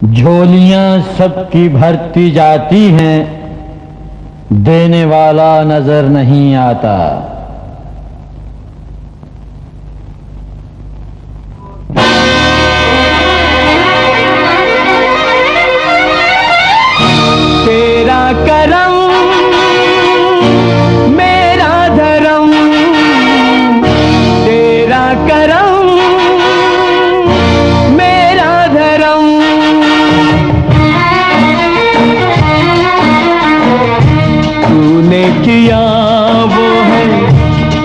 झोलियां सबकी भरती जाती हैं, देने वाला नजर नहीं आता। तेरा करम मेरा धर्म, तेरा करम मेरा धर्म। तूने किया वो है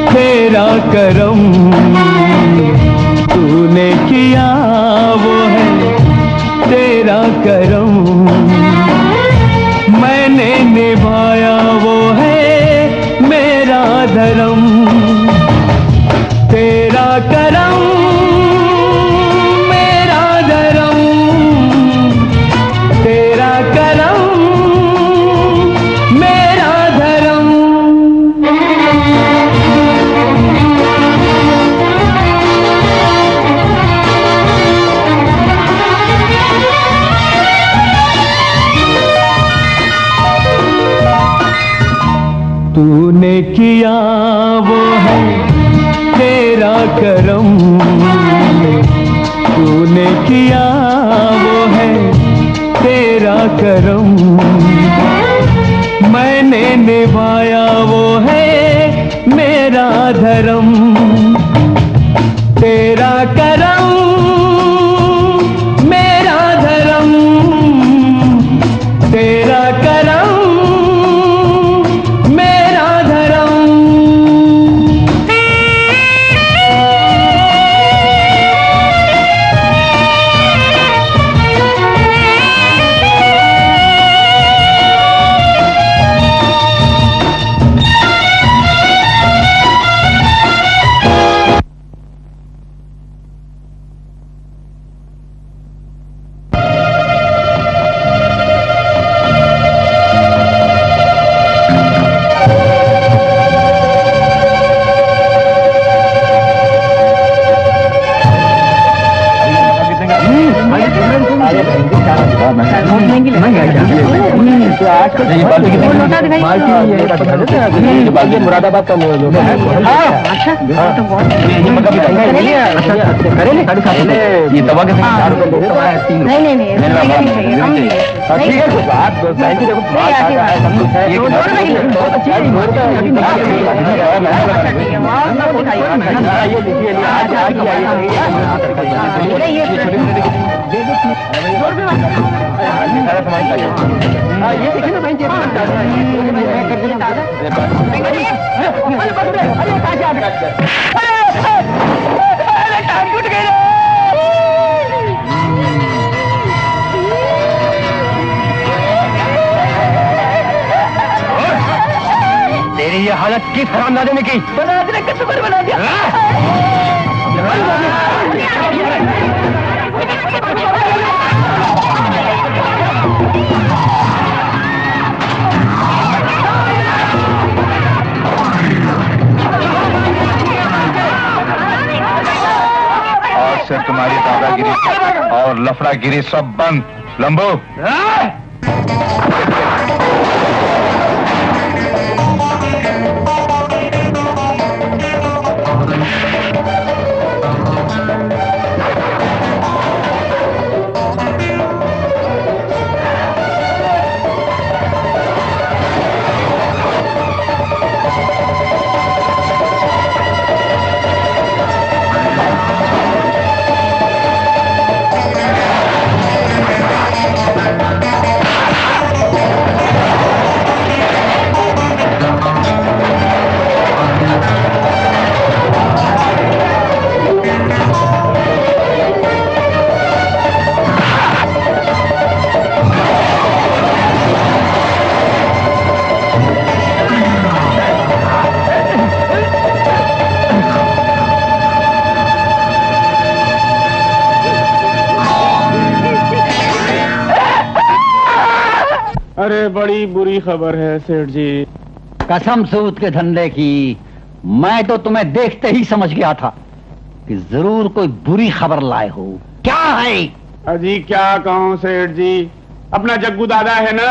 तेरा करम, तूने किया वो है तेरा करम। मैंने निभाया वो है मेरा धर्म। तेरा करम मेरा धर्म, तेरा करम मेरा धर्म। तूने किया वो है तेरा करम, तूने किया वो है तेरा करम। मैंने निभाया वो है मेरा धर्म। तेरा करम मेरा धर्म, तेरा करम मुरादाबाद का ये दवा के ये देखिए ना भाई, तेरी ये हालत किस हरामजादे ने की? बना दिया, कैसे बना दिया? से तुम्हारी दादागिरी और लफड़ागिरी सब बंद। लंबू अरे बड़ी बुरी खबर है सेठ जी। कसम सूद के धंधे की, मैं तो तुम्हें देखते ही समझ गया था कि जरूर कोई बुरी खबर लाए हो। क्या है? अजी क्या कहूँ सेठ जी, अपना जग्गू दादा है ना,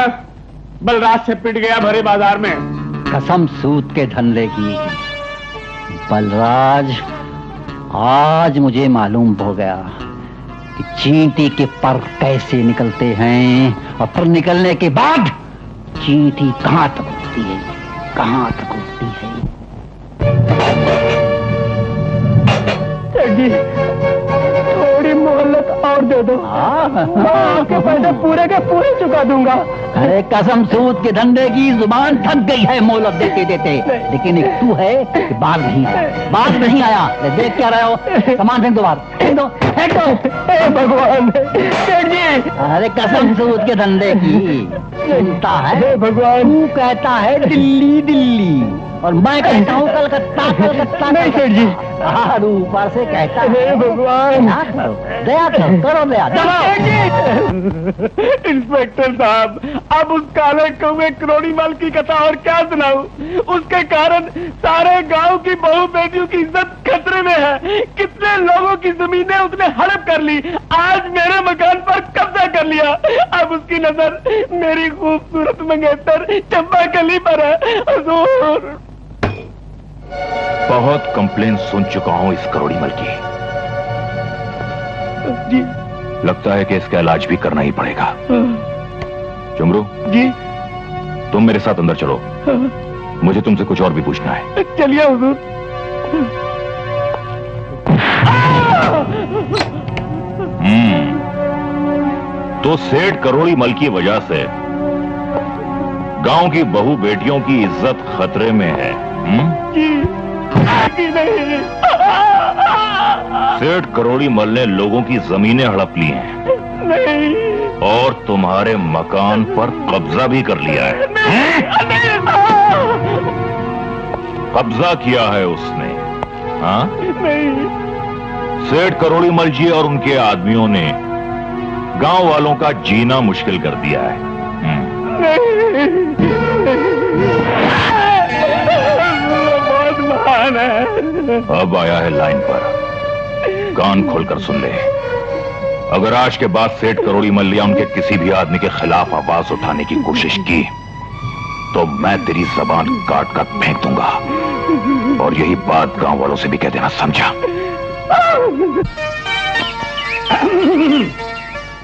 बलराज से पिट गया भरे बाजार में। कसम सूद के धंधे की बलराज, आज मुझे मालूम हो गया कि चींटी के पर कैसे निकलते हैं और पर निकलने के बाद चींटी कहां तक उठती है, कहां तक उठती है। थोड़ी मोहलत और दे दो, आपके पैसे पूरे के पूरे चुका दूंगा। अरे कसम सूद के धंधे की जुबान थक गई है मोहलत देते देते, लेकिन एक तू है कि बाल नहीं आया, बाल नहीं आया। देख क्या रहे हो, सामान फेंक दो बाहर, फेंक दो, फेंक दो। भगवान सेठ जी, अरे कसम सूद के धंधे की चिंता है भगवान। तू कहता है दिल्ली दिल्ली और मैं कहता हूँ कलकत्ता कलकत्ता। नहीं सेठ जी, ऊपर से कहता है भगवान। दया करो दया। इंस्पेक्टर साहब, अब उस काले कौवे करोड़ी माल की कथा और क्या सुनाऊं? उसके कारण सारे गांव की बहू बेटियों की इज्जत खतरे में है। कितने लोगों की जमीनें उसने हड़प कर ली, आज मेरे मकान पर कब्जा कर लिया। अब उसकी नजर मेरी खूबसूरत मंगेतर चंपा कली पर है। हुजूर, बहुत कंप्लेन सुन चुका हूं इस करोड़ी मल की। जी, लगता है कि इसका इलाज भी करना ही पड़ेगा। चुमरू जी, तुम मेरे साथ अंदर चलो, मुझे तुमसे कुछ और भी पूछना है। चलिए हुजूर। तो सेठ करोड़ी मल की वजह से गांव की बहू बेटियों की इज्जत खतरे में है। नहीं। सेठ करोड़ी मल ने लोगों की जमीनें हड़प ली हैं। नहीं। और तुम्हारे मकान पर कब्जा भी कर लिया है। कब्जा किया है उसने, हाँ? नहीं। सेठ करोड़ी मल जी और उनके आदमियों ने गांव वालों का जीना मुश्किल कर दिया है। बहुत महान है। अब आया है लाइन पर, कान खोलकर सुन ले। अगर आज के बाद सेठ करोड़ी मल या उनके किसी भी आदमी के खिलाफ आवाज उठाने की कोशिश की तो मैं तेरी जबान काट कर फेंक दूंगा। और यही बात गांव वालों से भी कह देना, समझा?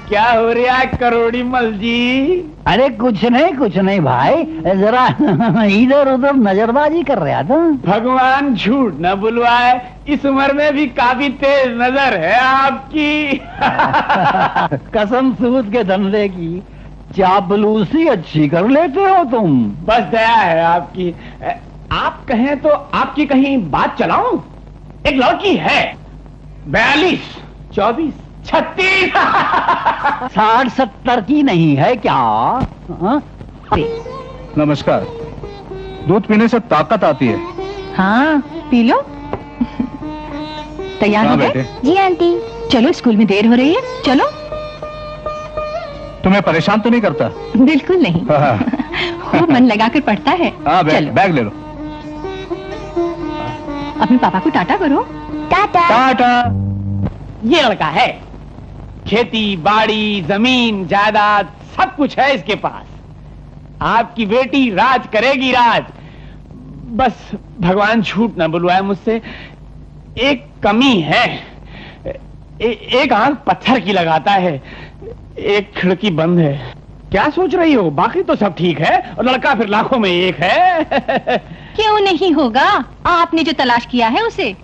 क्या हो रहा है करोड़ी मल जी? अरे कुछ नहीं भाई, जरा इधर उधर नजरबाजी कर रहा था। भगवान झूठ न बुलवाए, इस उम्र में भी काफी तेज नजर है आपकी। कसम सूद के धंधे की चापलूसी अच्छी कर लेते हो तुम। बस दया है आपकी। आप कहें तो आपकी कहीं बात चलाऊं? एक लड़की है, 42, 24, 36। 60-70 की नहीं है क्या? हाँ? नमस्कार। दूध पीने से ताकत आती है। हाँ, पी लो। तैयार हो गए? जी आंटी। चलो, स्कूल में देर हो रही है, चलो। तुम्हें परेशान तो नहीं करता? बिल्कुल नहीं। खूब मन लगाकर पढ़ता है। हाँ, चलो बैग ले लो। अपने पापा को टाटा करो। टाटा। टाटा। ये लड़का है, खेती बाड़ी जमीन जायदाद सब कुछ है इसके पास। आपकी बेटी राज करेगी राज। बस भगवान झूठ न बुलवाए मुझसे, एक कमी है। एक आंख पत्थर की लगाता है, एक खिड़की बंद है। क्या सोच रही हो? बाकी तो सब ठीक है और लड़का फिर लाखों में एक है। क्यों नहीं होगा? आपने जो तलाश किया है उसे।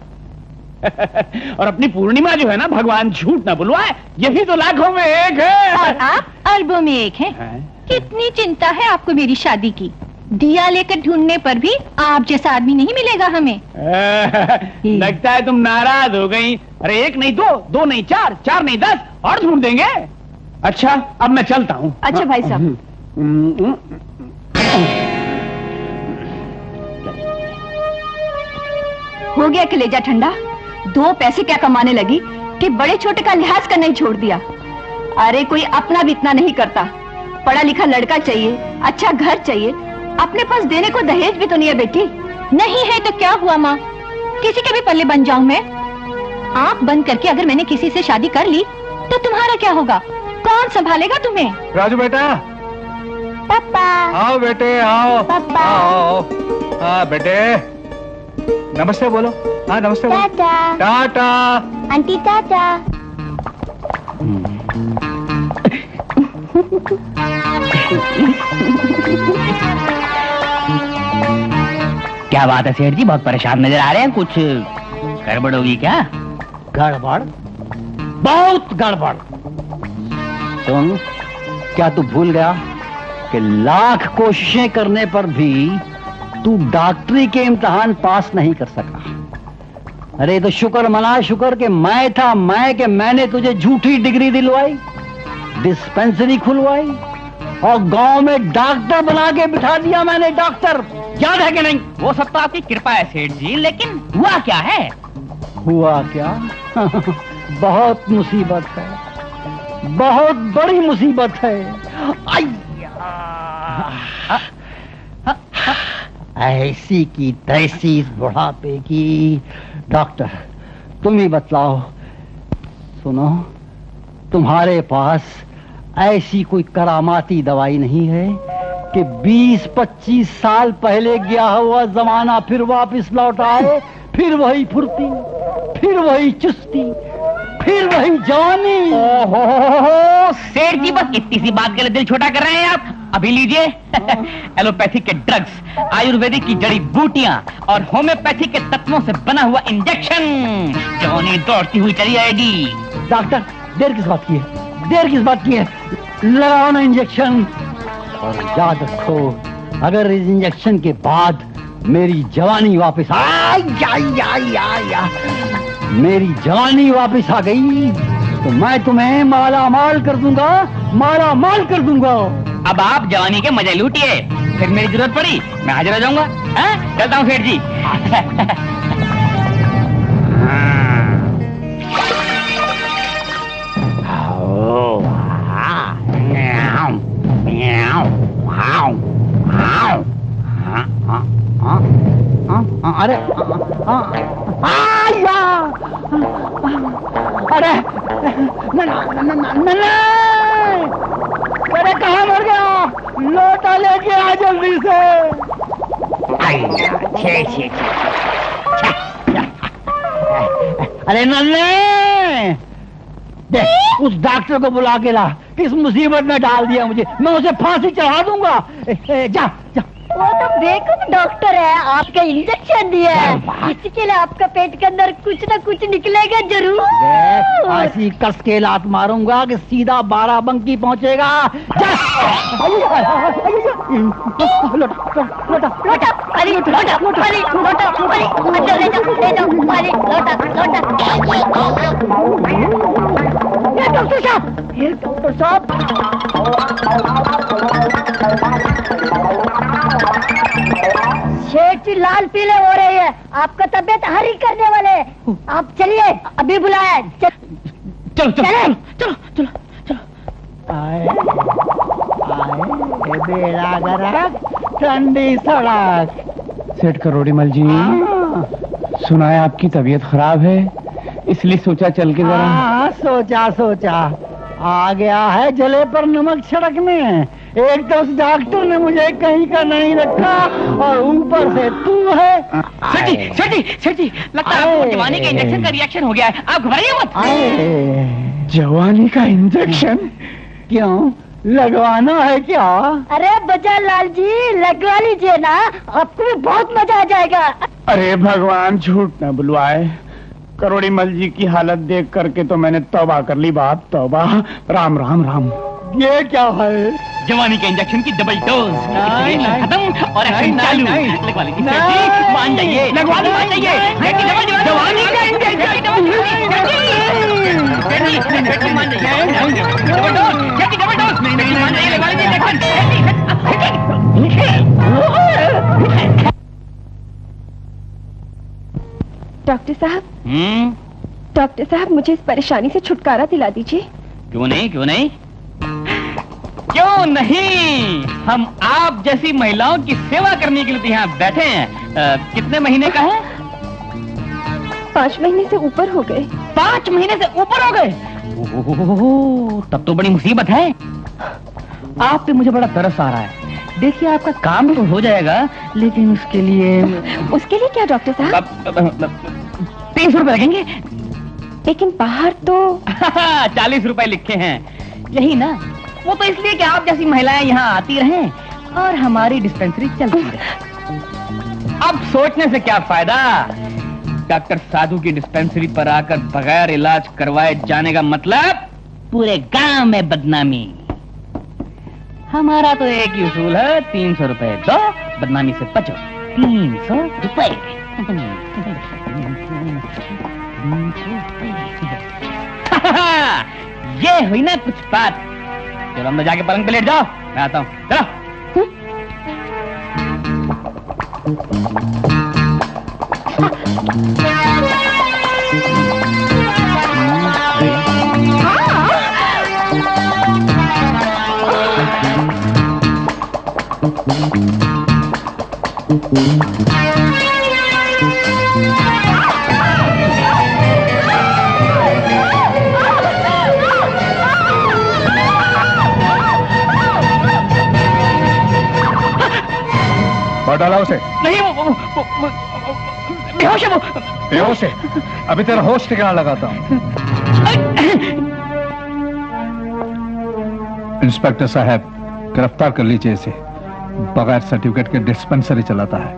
और अपनी पूर्णिमा जो है ना, भगवान झूठ ना बुलवाए, यही तो लाखों में एक है। और आप अरबों में एक हैं। कितनी चिंता है आपको मेरी शादी की। दिया लेकर ढूंढने पर भी आप जैसा आदमी नहीं मिलेगा हमें। लगता है तुम नाराज हो गई। अरे एक नहीं दो, दो नहीं चार, चार नहीं 10 और ढूंढ देंगे। अच्छा, अब मैं चलता हूँ। अच्छा भाई साहब। हो गया कलेजा ठंडा? 2 पैसे क्या कमाने लगी कि बड़े छोटे का लिहाज करना ही छोड़ दिया। अरे कोई अपना भी इतना नहीं करता। पढ़ा लिखा लड़का चाहिए, अच्छा घर चाहिए, अपने पास देने को दहेज भी तो नहीं है बेटी। नहीं है तो क्या हुआ माँ, किसी के भी पल्ले बन जाऊं मैं? आंख बंद करके अगर मैंने किसी से शादी कर ली तो तुम्हारा क्या होगा? कौन संभालेगा तुम्हें? राजू बेटा, पापा। आओ बेटे, आओ। पापा। आओ। हाँ बेटे, नमस्ते बोलो। हाँ नमस्ते बोलो। टाटा। टाटा। आंटी टाटा। क्या बात है सेठ जी, बहुत परेशान नजर आ रहे हैं, कुछ गड़बड़ होगी क्या? गड़बड़? बहुत गड़बड़। सुन, क्या तू भूल गया कि लाख कोशिशें करने पर भी तू डॉक्टरी के इम्तिहान पास नहीं कर सका? अरे तो शुक्र मना, शुक्र कि मैं था, मैंने तुझे झूठी डिग्री दिलवाई, डिस्पेंसरी खुलवाई और गांव में डॉक्टर बना के बिठा दिया मैंने। डॉक्टर, याद है कि नहीं? वो सब तो आपकी कृपा है सेठ जी, लेकिन हुआ क्या है? हुआ क्या? बहुत मुसीबत है, बहुत बड़ी मुसीबत है। ऐसी की तैसी इस बुढ़ापे की। डॉक्टर, तुम ही बतलाओ। सुनो, तुम्हारे पास ऐसी कोई करामाती दवाई नहीं है कि 20-25 साल पहले गया हुआ जमाना फिर वापस लौट आए, फिर वही फुर्ती, फिर वही चुस्ती, फिर वही जवानी? ओहो सेठ जी, बस इतनी सी बात के लिए दिल छोटा कर रहे हैं आप? अभी लीजिए एलोपैथिक के ड्रग्स, आयुर्वेदिक की जड़ी बूटियां और होम्योपैथिक के तत्वों से बना हुआ इंजेक्शन। जवानी दौड़ती हुई चली आएगी। डॉक्टर, देर किस बात की है? देर किस बात की है? लगाओ ना इंजेक्शन। और याद रखो, अगर इस इंजेक्शन के बाद मेरी जवानी वापस मेरी जवानी वापस आ गई तो मैं तुम्हें माला माल कर दूंगा, माला माल कर दूंगा। अब आप जवानी के मजे लूटिए, फिर मेरी जरूरत पड़ी मैं हाजिर हो जाऊंगा। चलता हूँ सेठ जी। अरे अरे अरे कहाँ मर गया? लोटा लेके आ जल्दी से। अरे नन्हे, देख उस डॉक्टर को बुला के ला, इस मुसीबत में डाल दिया मुझे, मैं उसे फांसी चढ़ा दूंगा। जा जा। वो तो बेवकूफ डॉक्टर है, आपके इंजेक्शन दिया है, इसके लिए आपका पेट के अंदर कुछ न कुछ निकलेगा जरूर। ऐसी कस के लात मारूंगा कि सीधा बाराबंकी पहुंचेगा। डॉक्टर साहब, शेठ जी लाल पीले हो रही है, आपका तबीयत हरी करने वाले हैं। आप चलिए, अभी बुलाया। चलो चलो चलो चलो चलो। आए बेड़ा गरक, ठंडी सड़क। सेठ करोड़ीमल जी, सुना है आपकी तबीयत खराब है, इसलिए सोचा चल के जरा। हाँ, सोचा आ गया है जले पर नमक छिड़कने। एक तो उस डॉक्टर ने मुझे कहीं का नहीं रखा और ऊपर से तू है। सेठ जी, लगता है आपको जवानी के इंजेक्शन का रिएक्शन हो गया है, आप घबराइए मत। जवानी का इंजेक्शन? क्यों, लगवाना है क्या? अरे बजाज लाल जी, लगवा लीजिए ना, आपको भी बहुत मजा आ जाएगा। अरे भगवान झूठ न बुलवाए, करोड़ीमल जी की हालत देख करके तो मैंने तौबा कर ली बाप, तौबा। राम राम राम। ये क्या है? जवानी के इंजेक्शन की डबल डोज, नहीं, खत्म और एक्शन चालू। लगवा लीजिए सेठ जी, मान जाइए, लगवा लीजिए। जवानी का इंजेक्शन मान जाइए, डबल डोज, मान जाइए, लगवा लीजिए इंजेक्शन। डॉक्टर साहब, मुझे इस परेशानी से छुटकारा दिला दीजिए। क्यों नहीं, क्यों नहीं, क्यों नहीं। हम आप जैसी महिलाओं की सेवा करने के लिए यहाँ बैठे हैं। कितने महीने का है? 5 महीने से ऊपर हो गए। 5 महीने से ऊपर हो गए? ओह, तब तो बड़ी मुसीबत है। आप पे मुझे बड़ा तरस आ रहा है। देखिए आपका काम तो हो जाएगा, लेकिन उसके लिए क्या डॉक्टर साहब? 300 रुपए लगेंगे। लेकिन बाहर तो 40 रुपए लिखे हैं। यही ना, वो तो इसलिए कि आप जैसी महिलाएं यहाँ आती रहें और हमारी डिस्पेंसरी चलती रहे। अब सोचने से क्या फायदा? डॉक्टर साधु की डिस्पेंसरी पर आकर बगैर इलाज करवाए जाने का मतलब पूरे गांव में बदनामी। हमारा तो एक ही उसूल है, 300 रुपए दो, बदनामी से बचो। 300 रुपए। ये हुई ना कुछ बात। चलो अंदर जाके पलंग पे लेट जाओ, मैं आता हूँ। चलो। डाला उसे। नहीं, वो बेहोश है। वो बेहोश है? अभी तेरा होश ठिकाना लगाता हूँ। इंस्पेक्टर साहब, गिरफ्तार कर लीजिए इसे। बगैर सर्टिफिकेट के डिस्पेंसरी चलाता है,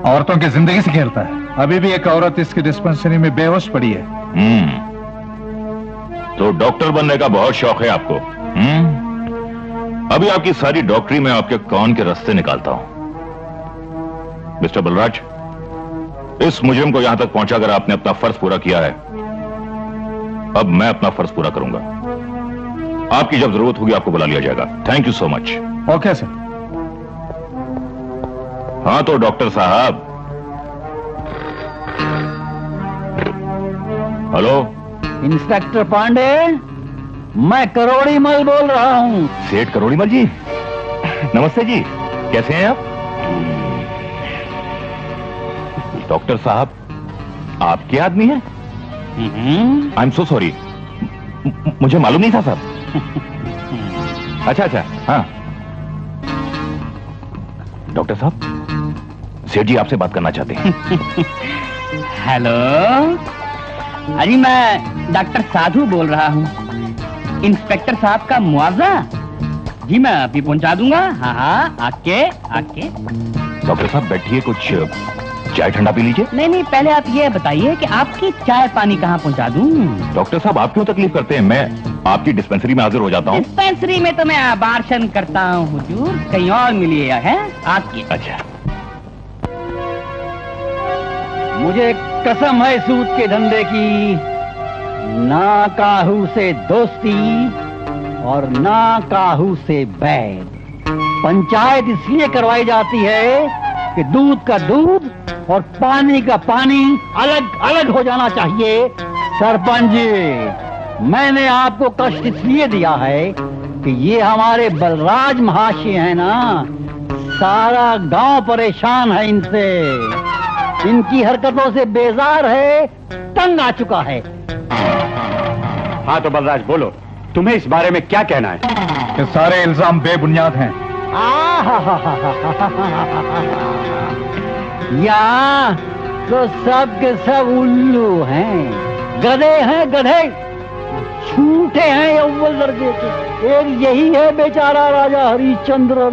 औरतों की जिंदगी से खेलता है। अभी भी एक औरत इसकी डिस्पेंसरी में बेहोश पड़ी है। तो डॉक्टर बनने का बहुत शौक है आपको? अभी आपकी सारी डॉक्टरी में आपके कान के रास्ते निकालता हूं। मिस्टर बलराज, इस मुजरिम को यहां तक पहुंचाकर आपने अपना फर्ज पूरा किया है। अब मैं अपना फर्ज पूरा करूंगा। आपकी जब जरूरत होगी आपको बुला लिया जाएगा। Thank you so much. Okay sir. हाँ तो डॉक्टर साहब। हेलो इंस्पेक्टर पांडे, मैं करोड़ीमल बोल रहा हूँ। सेठ करोड़ीमल जी, नमस्ते जी, कैसे हैं आप? डॉक्टर साहब, आपके आदमी हैं? आई एम सो सॉरी, मुझे मालूम नहीं था साहब। अच्छा, हाँ। डॉक्टर साहब, सेठ जी आपसे बात करना चाहते हैं। हेलो, अजी मैं डॉक्टर साधु बोल रहा हूँ। इंस्पेक्टर साहब का मुआवजा जी मैं अभी पहुंचा दूंगा। हाँ, आके। डॉक्टर साहब बैठिए, कुछ चाय ठंडा पी लीजिए। नहीं, पहले आप ये बताइए कि आपकी चाय पानी कहाँ पहुंचा दूं? डॉक्टर साहब, आप क्यों तकलीफ करते हैं? मैं आपकी डिस्पेंसरी में हाजिर हो जाता हूँ। डिस्पेंसरी में तो मैं आबार्शन करता हूँ हुजूर, कहीं और मिलिए है आपकी। अच्छा, मुझे कसम है सूद के धंधे की, ना काहू से दोस्ती और ना काहू से बैर। पंचायत इसलिए करवाई जाती है कि दूध का दूध और पानी का पानी अलग अलग हो जाना चाहिए। सरपंच जी, मैंने आपको कष्ट इसलिए दिया है कि ये हमारे बलराज महाशय है ना, सारा गांव परेशान है इनसे। इनकी हरकतों से बेजार है, तंग आ चुका है। हाँ तो बलराज बोलो, तुम्हें इस बारे में क्या कहना है? कि सारे इल्जाम बेबुनियाद हैं। यहाँ तो सब के सब उल्लू हैं, गधे हैं, गधे झूठे हैं अव्वल दर्जे के। एक यही है बेचारा राजा हरिश्चंद्र।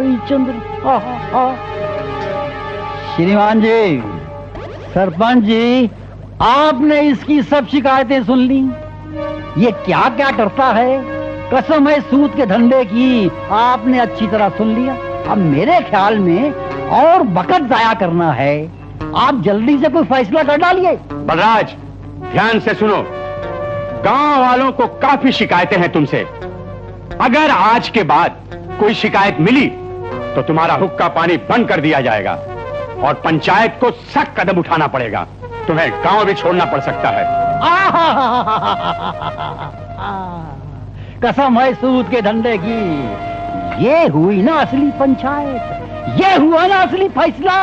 श्रीमान जी, सरपंच जी, आपने इसकी सब शिकायतें सुन ली। ये क्या क्या करता है, कसम है सूद के धंधे की, आपने अच्छी तरह सुन लिया। अब मेरे ख्याल में और वक्त जाया करना है, आप जल्दी से कोई फैसला कर डालिए। बलराज, ध्यान से सुनो, गांव वालों को काफी शिकायतें हैं तुमसे। अगर आज के बाद कोई शिकायत मिली तो तुम्हारा हुक्का पानी बंद कर दिया जाएगा और पंचायत को सख्त कदम उठाना पड़ेगा। तुम्हें गांव भी छोड़ना पड़ सकता है। कसम है सूद के धंधे की, ये हुई ना असली पंचायत, ये हुआ ना असली फैसला।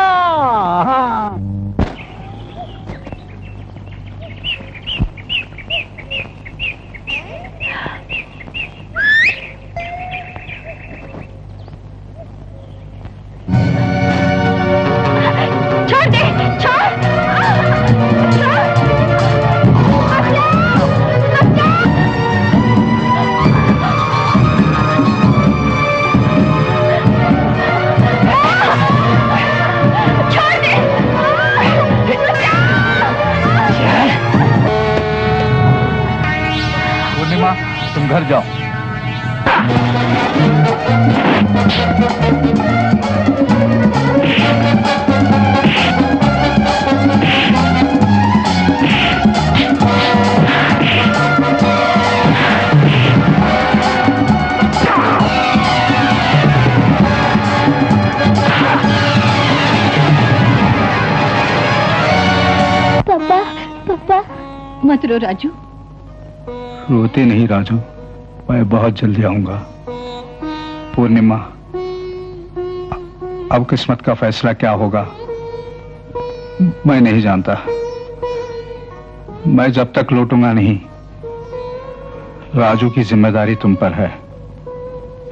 जाओ। पापा पापा मत रो राजू। रोते नहीं राजू, मैं बहुत जल्दी आऊंगा। पूर्णिमा, अब किस्मत का फैसला क्या होगा मैं नहीं जानता। मैं जब तक लौटूंगा नहीं, राजू की जिम्मेदारी तुम पर है।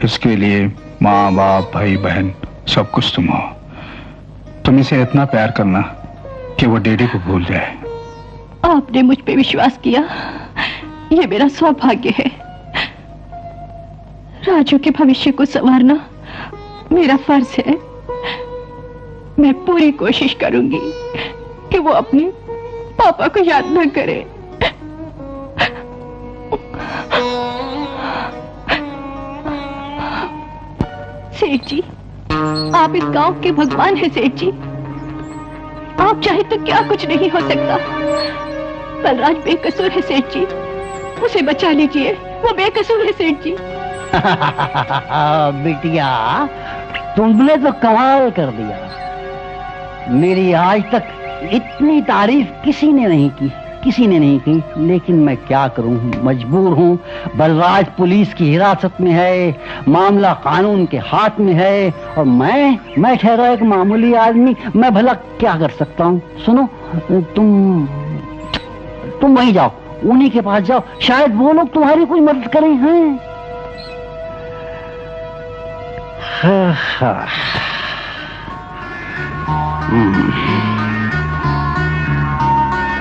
इसके लिए माँ बाप भाई बहन सब कुछ तुम हो। तुम इसे इतना प्यार करना कि वो डैडी को भूल जाए। आपने मुझ पे विश्वास किया, ये मेरा सौभाग्य है। राजू के भविष्य को संवारना मेरा फर्ज है। मैं पूरी कोशिश करूंगी कि वो अपने पापा को याद न करे। सेठ जी, आप इस गांव के भगवान हैं सेठ जी। आप चाहे तो क्या कुछ नहीं हो सकता। बलराज बेकसूर है सेठ जी, उसे बचा लीजिए। वो बेकसूर है सेठ जी। बिटिया, तुमने तो कमाल कर दिया। मेरी आज तक इतनी तारीफ किसी ने नहीं की, लेकिन मैं क्या करूं, मजबूर हूं। बलराज पुलिस की हिरासत में है, मामला कानून के हाथ में है, और मैं ठहरा एक मामूली आदमी। मैं भला क्या कर सकता हूं? सुनो, तुम वहीं जाओ, उन्हीं के पास जाओ, शायद वो लोग तुम्हारी कोई मदद करें। हैं?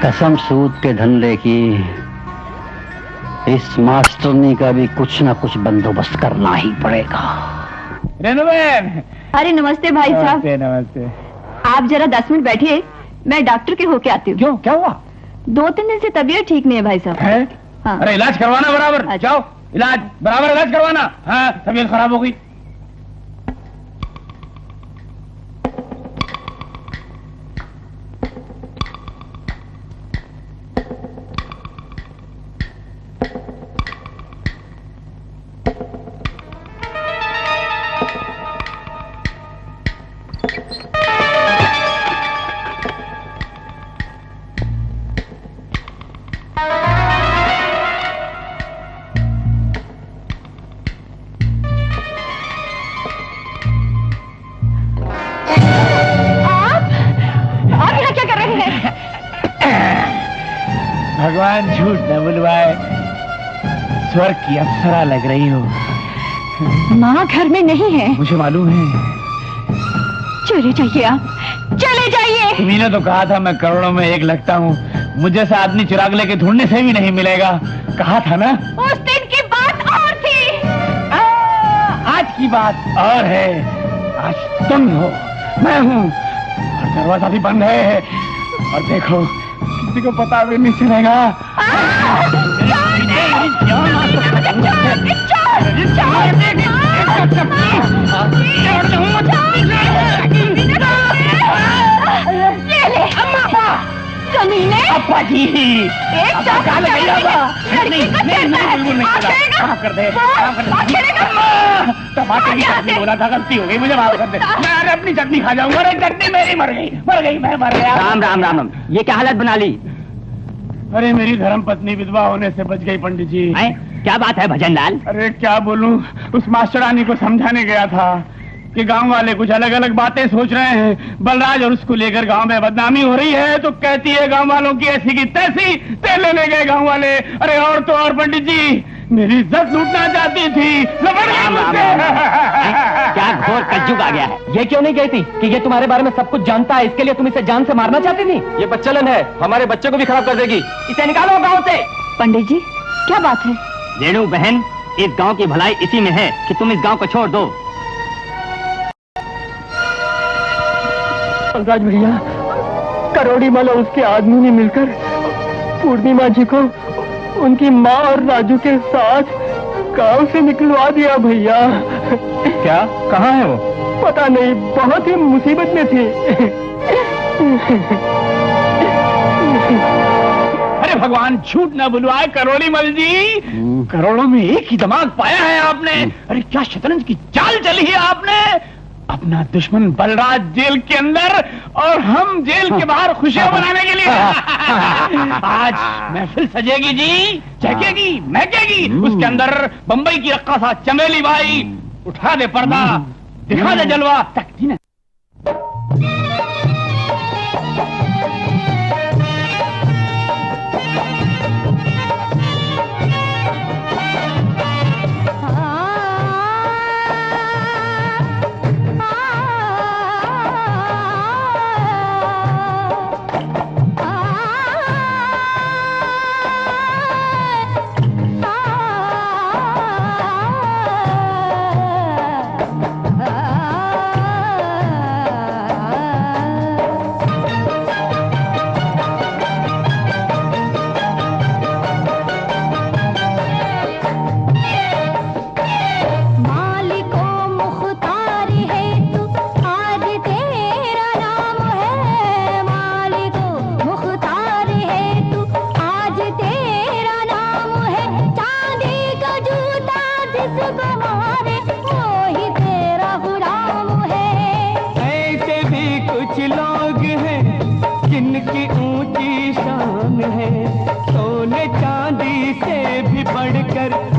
कसम सूद के धंधे की, इस मास्टरनी का भी कुछ ना कुछ बंदोबस्त करना ही पड़ेगा। रेणुबेन। अरे नमस्ते भाई साहब। नमस्ते। आप जरा 10 मिनट बैठिए, मैं डॉक्टर के होके आती हूँ। क्यों, क्या हुआ? 2-3 दिन से तबीयत ठीक नहीं है भाई साहब। है? हाँ। अरे इलाज करवाना बराबर। अच्छा। जाओ, बराबर इलाज करवाना। हाँ, तबीयत खराब हो गई। भगवान झूठ न बुलवाए, स्वर्ग की अप्सरा लग रही हो। माँ घर में नहीं है। मुझे मालूम है। चले जाइए आप, चले जाइए। तुम्ही ने तो कहा था मैं करोड़ों में एक लगता हूँ, मुझे से आदमी चिराग लेके ढूंढने से भी नहीं मिलेगा। कहा था ना। उस दिन की बात और थी। आज की बात और है। आज तुम हो, मैं हूँ, और दरवाजा भी बंद है। और देखो, किसी को पता भी नहीं चलेगा। कमीने, अप्पा जी, एक कर दे। टमाटर की चटनी बोला था, गलती हो गई, मुझे माफ कर दे। मैं अपनी चटनी खा जाऊंगा। अरे चटनी मेरी मर गई, मैं मर गया। राम राम राम राम। ये क्या हालत बना ली? अरे मेरी धर्म पत्नी विधवा होने से बच गई पंडित जी। क्या बात है भजनलाल? अरे क्या बोलूं, उस मास्टरानी को समझाने गया था कि गांव वाले कुछ अलग अलग बातें सोच रहे हैं। बलराज और उसको लेकर गांव में बदनामी हो रही है, तो कहती है गांव वालों की ऐसी की तैसी, तेल लेने गए गांव वाले। अरे और तो और पंडित जी, मेरी इज्जत लूटना चाहती थी। क्या घोर कलयुग आ गया है। ये क्यों नहीं कहती कि ये तुम्हारे बारे में सब कुछ जानता है, इसके लिए तुम इसे जान से मारना चाहती थी? ये बच्चलन है, हमारे बच्चे को भी खराब कर देगी। इसे निकालो गांव से। पंडित जी, क्या बात है? रेणु बहन, इस गांव की भलाई इसी में है कि तुम इस गांव को छोड़ दो। बलराज भैया, करोड़ी माला उसके आदमी ने मिलकर पूर्णिमा जी को उनकी माँ और राजू के साथ गांव से निकलवा दिया भैया। क्या? कहाँ है वो? पता नहीं, बहुत ही मुसीबत में थी। अरे भगवान, झूठ ना बुलवाए करोड़ी मल जी, करोड़ों में एक ही दिमाग पाया है आपने। अरे क्या शतरंज की चाल चली है आपने। अपना दुश्मन बलराज जेल के अंदर और हम जेल के बाहर खुशियां मनाने के लिए। आज महफिल सजेगी जी, चहकेगी, महकेगी। उसके अंदर बंबई की रक्कासा चमेली बाई, उठा दे पर्दा, दिखा दे जलवा। तकती ना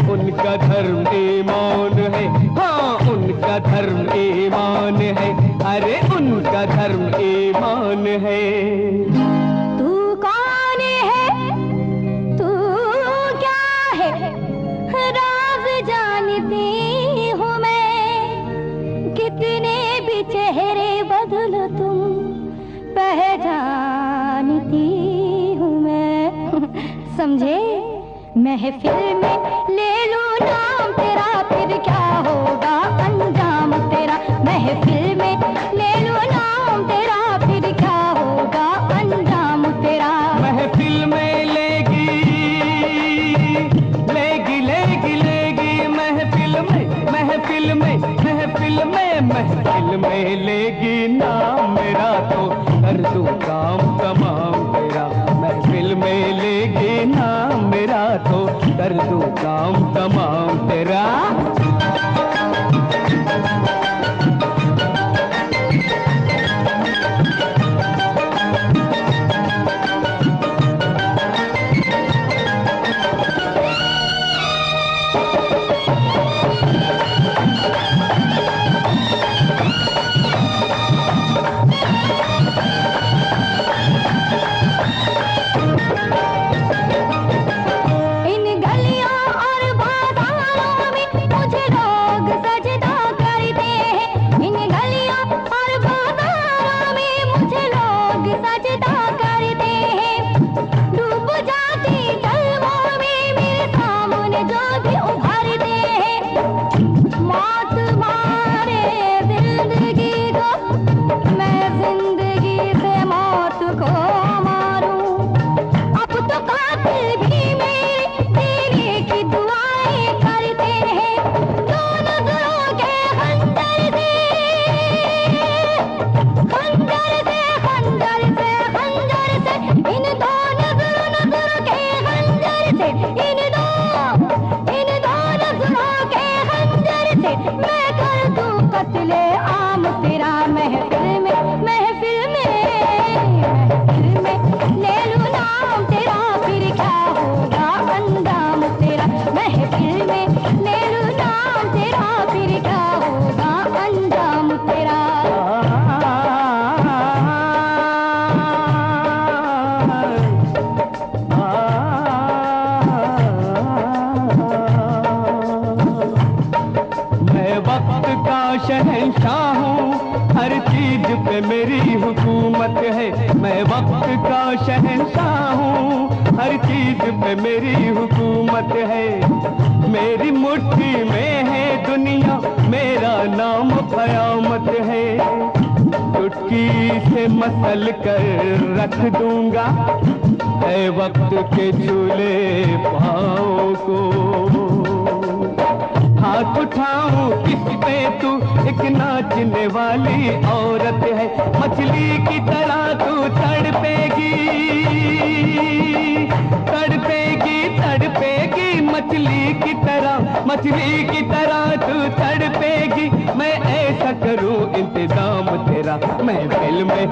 उनका धर्म ईमान है। हाँ, उनका धर्म ईमान है। अरे उनका धर्म ईमान है। तू कौन है? तू क्या है? राज जानती हूँ मैं, कितने भी चेहरे बदलो तुम, पहचानती हूँ मैं। समझे? महफिल में ले लूं नाम तेरा, फिर क्या होगा अंजाम तेरा। महफिल में ले लूं नाम तेरा, फिर क्या होगा अंजाम तेरा। महफिल में लेगी लेगी लेगी लेगी, महफिल में महफिल में महफिल में महफिल में लेगी नाम मेरा, तो कर दूं काम तमाम तेरा। महफिल में लेगी नाम मेरा, तो कर दूं काम तमाम तेरा। शहंशाह हूँ, हर चीज पे मेरी हुकूमत है। मैं वक्त का शहंशाह हूँ, हर चीज पे मेरी हुकूमत है। मेरी मुट्ठी में है दुनिया, मेरा नाम क़यामत है। चुटकी से मसल कर रख दूंगा है वक्त के झूले पाँव को। हाथ उठाऊं किस पे तू एक नाचने वाली औरत है। मछली की तरह तू तड़पेगी तड़पेगी तड़पेगी, मछली की तरह तू तड़पेगी। मैं ऐसा करूं इंतजाम तेरा, महफिल में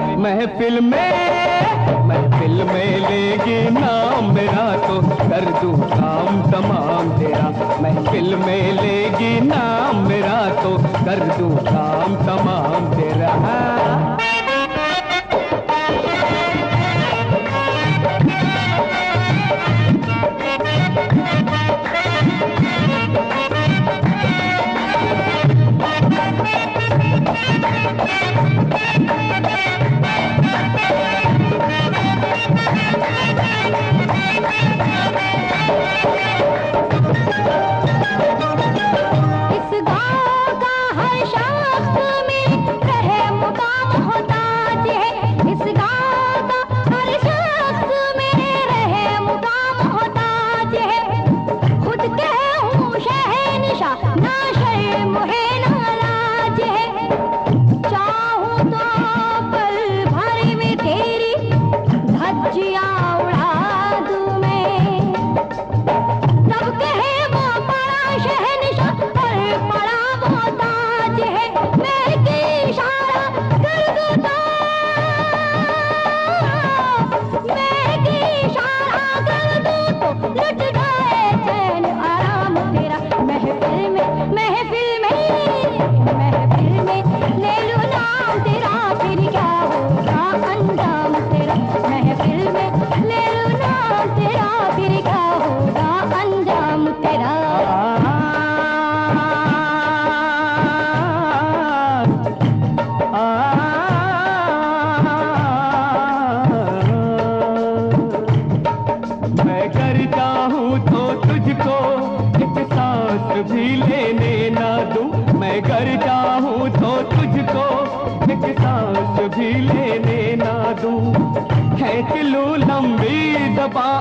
लेगी नाम मेरा, तो कर दूं काम तमाम तेरा। महफिल में लेगी नाम मेरा, तो कर दूं काम तमाम तेरा।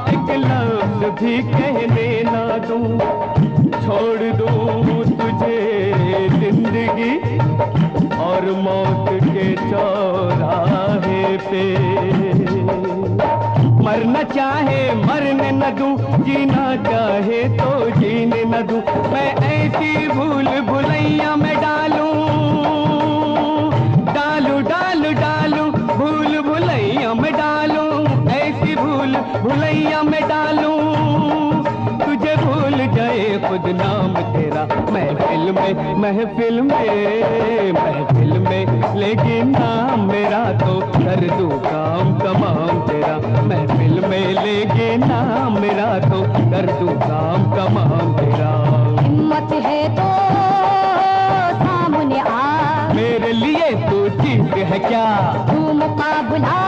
एक लफ्ज भी कहने ना दूं, छोड़ दूं तुझे जिंदगी और मौत के चौराहे पे। मरना चाहे मरने न दूं, जीना चाहे तो जीने न दूं। मैं ऐसी भूल भुलैया में डालूं भूल भुलैया में डालूं, ऐसी भूल भुलैया में डालूं, तुझे भूल जाए खुद नाम तेरा। महफिल में लेकिन नाम मेरा, तो कर दूं काम तमाम तेरा। महफिल में लेकिन नाम मेरा, तो कर दूं काम तमाम तेरा। हिम्मत है तो सामने आ, मेरे लिए तू चीज है क्या? तू मुकाबला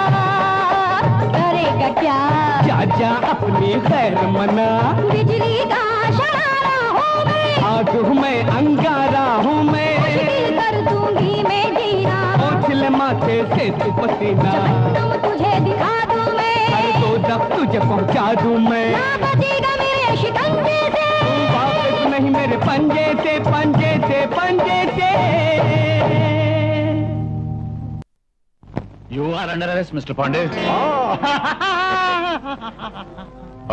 करेगा क्या? चाचा अपनी खैर मना, बिजली का शरारा हूँ मैं, आग हूँ मैं, अंगारा हूँ मैं, मुश्किल कर दूंगी मैं जीना। ओछले माथे से तू पसीना, तुम तुझे दिखा दूं मैं, हर दो दफ तुझे पहुँचा दूं मैं। ना बचेगा मेरे शिकंजे से, तू वापस नहीं मेरे पंजे से, पंजे से, पंजे से। You are under arrest, Mr. Pandey.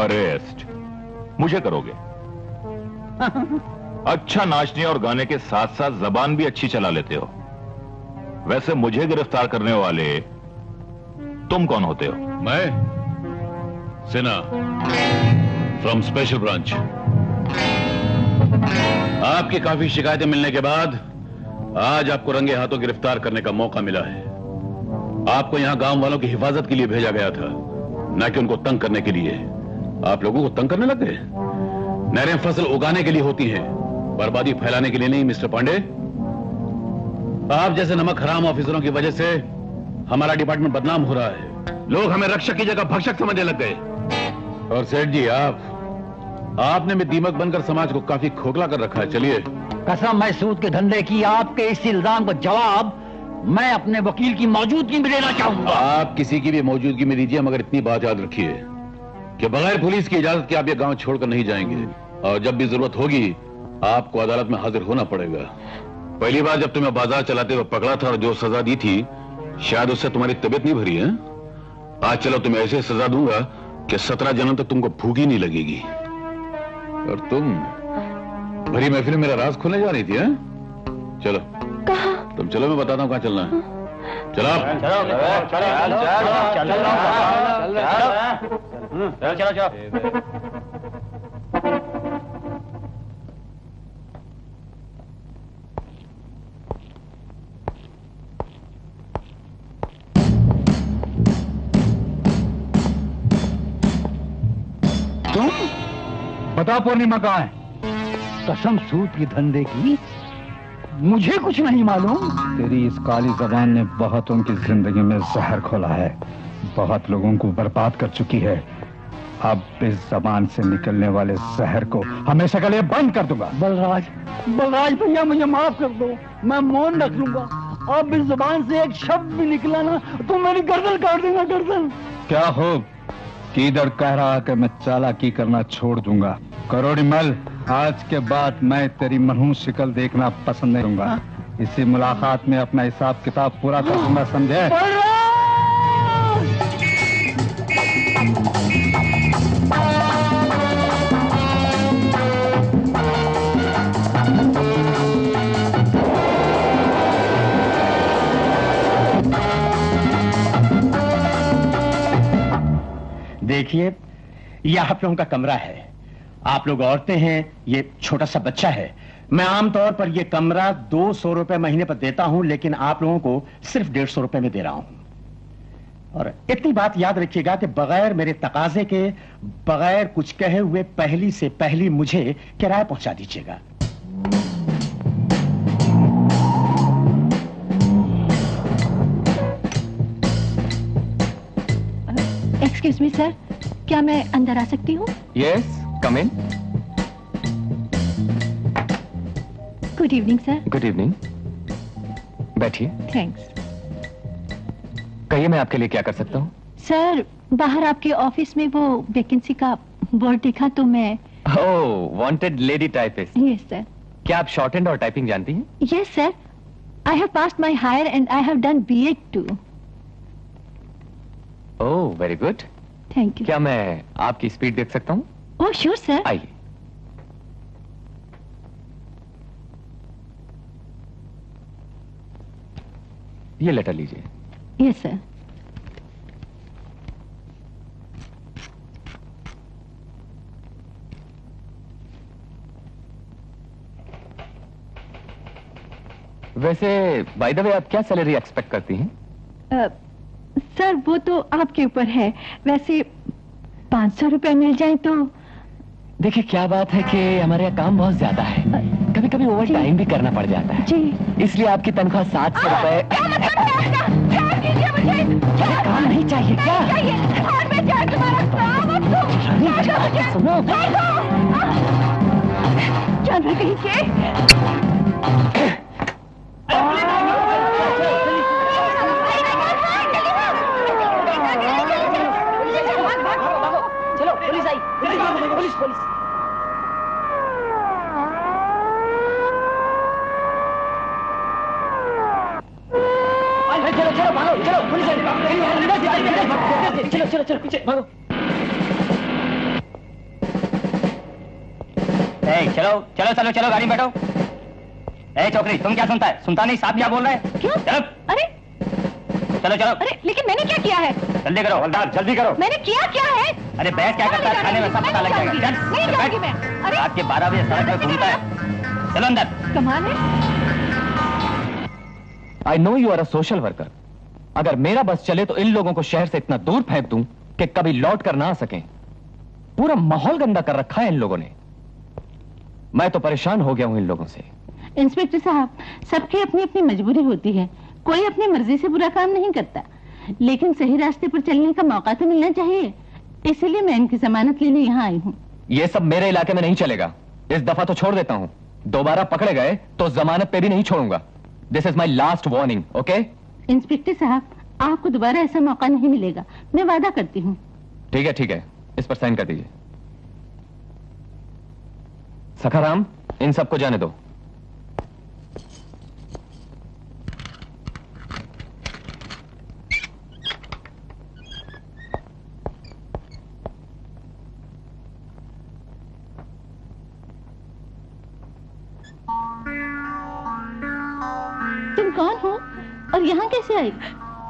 Arrest मुझे करोगे? अच्छा नाचने और गाने के साथ साथ जबान भी अच्छी चला लेते हो। वैसे मुझे गिरफ्तार करने वाले तुम कौन होते हो? मैं सिन्हा फ्रॉम स्पेशल ब्रांच। आपकी काफी शिकायतें मिलने के बाद आज आपको रंगे हाथों गिरफ्तार करने का मौका मिला है। आपको यहां गांव वालों की हिफाजत के लिए भेजा गया था, न कि उनको तंग करने के लिए। आप लोगों को तंग करने लग गए। नहरें फसल उगाने के लिए होती हैं, बर्बादी फैलाने के लिए नहीं। मिस्टर पांडे, आप जैसे नमक हराम ऑफिसरों की वजह से हमारा डिपार्टमेंट बदनाम हो रहा है। लोग हमें रक्षक की जगह भक्षक समझने लग गए। और सेठ जी, आपने भी दीमक बनकर समाज को काफी खोखला कर रखा है। चलिए, कसम है सूद के धंधे की, आपके इस इल्जाम का जवाब मैं अपने वकील की मौजूदगी में देना चाहूंगा। आप किसी की भी मौजूदगी में दीजिए, मगर इतनी बात याद रखिए कि बगैर पुलिस की इजाजत के आप ये गांव छोड़कर नहीं जाएंगे। और जब भी जरूरत होगी आपको अदालत में हाजिर होना पड़ेगा। पहली बार जब तुम्हें बाजार चलाते हुए पकड़ा था और जो सजा दी थी, शायद उससे तुम्हारी तबीयत नहीं भरी है। आज चलो तुम्हें ऐसे सजा दूंगा कि 17 जन्म तक तुमको भूख ही नहीं लगेगी। और तुम भरी महफिल में मेरा राज खोलने जा रही थी, हैं? चलो। कहाँ? तुम चलो, मैं बताता हूँ कहाँ चलना है। चलो तुम बता पूर्णिमा कहाँ है? कसम सूद के धंधे की मुझे कुछ नहीं मालूम। तेरी इस काली जबान ने बहुतों की जिंदगी में जहर खोला है, बहुत लोगों को बर्बाद कर चुकी है। अब इस जबान से निकलने वाले जहर को हमेशा के लिए बंद कर दूंगा। बलराज भैया मुझे माफ कर दो, मैं मौन रख लूंगा। अब इस जुबान से एक शब्द भी निकला ना तो मेरी गर्दन काट देगा, गर्दन। क्या हो किधर कह रहा कि मैं चालाकी करना छोड़ दूंगा? करोड़ी मल, आज के बाद मैं तेरी मनहूस शिकल देखना पसंद नहीं करूंगा। इसी मुलाकात में अपना हिसाब किताब पूरा कर दूंगा, समझे? देखिए, ये आप लोगों का कमरा है। आप लोग औरतें हैं, ये छोटा सा बच्चा है। मैं आमतौर पर ये कमरा 200 रुपए महीने पर देता हूं, लेकिन आप लोगों को सिर्फ 150 रुपए में दे रहा हूं। और इतनी बात याद रखिएगा कि बगैर मेरे तकाजे के, बगैर कुछ कहे हुए पहली से पहली मुझे किराया पहुंचा दीजिएगा। एक्सक्यूज मी सर, क्या मैं अंदर आ सकती हूँ? Yes, come in. Good evening sir. Good evening, बैठिए। थैंक्स। कहिए, मैं आपके लिए क्या कर सकता हूँ? सर, बाहर आपके ऑफिस में वो वैकेंसी का बोर्ड देखा तो मैं। Oh, wanted lady typist. Yes sir. क्या आप शॉर्ट हैंड और टाइपिंग जानती हैं? Yes sir, I have passed my higher and I have done BEd too. Oh, very good. Thank you. क्या मैं आपकी स्पीड देख सकता हूँ? Oh sure sir. आइए। ये लेटर लीजिए। Yes sir. वैसे बाय द वे, आप क्या सैलरी एक्सपेक्ट करती हैं? सर, वो तो आपके ऊपर है। वैसे 500 रुपए मिल जाए तो। देखिए, क्या बात है कि हमारे यहाँ काम बहुत ज्यादा है, कभी कभी ओवर टाइम भी करना पड़ जाता है जी, इसलिए आपकी तनख्वाह 700 रुपए। काम नहीं चाहिए क्या? सुनो, जानवर कहीं के। चलो, पुलिस आई। Police police. चलो चलो भागो, चलो पुलिस आई। चलो चलो चलो पीछे भागो। चलो चलो चलो चलो, गाड़ी में बैठो। छोकरी, तुम क्या सुनता है? सुनता नहीं, साहब क्या बोल रहे हैं? क्यों? चलो। अरे चलो चलो। अरे, लेकिन मैंने क्या किया है? जल्दी करो हवलदार, जल्दी करो। मैंने किया क्या है? अरे बैठ क्या करता है खाने में, सब पता लग जाएगा। नहीं जाऊंगी मैं। अरे रात के 12 बजे सड़क में घूमता है। चलो अंदर। कमाल है। I know you are a social worker. अगर मेरा बस चले तो इन लोगों को शहर से इतना दूर फेंक दूं कि कभी लौट कर ना आ सकें। पूरा माहौल गंदा कर रखा है इन लोगों ने। मैं तो परेशान हो गया हूं इन लोगों से। इंस्पेक्टर साहब, सबकी अपनी अपनी मजबूरी होती है, कोई अपनी मर्जी से बुरा काम नहीं करता, लेकिन सही रास्ते पर चलने का मौका तो मिलना चाहिए। इसीलिए मैं इनकी जमानत लेने यहाँ आई हूँ। ये सब मेरे इलाके में नहीं चलेगा। इस दफा तो छोड़ देता हूँ, दोबारा पकड़े गए तो जमानत पे भी नहीं छोड़ूंगा। This is my last warning, okay? Inspector साहब, आपको दोबारा ऐसा मौका नहीं मिलेगा, मैं वादा करती हूँ। ठीक है, इस पर साइन कर दीजिए। सखाराम, इन सबको जाने दो। तुम कौन हो और यहाँ कैसे आई?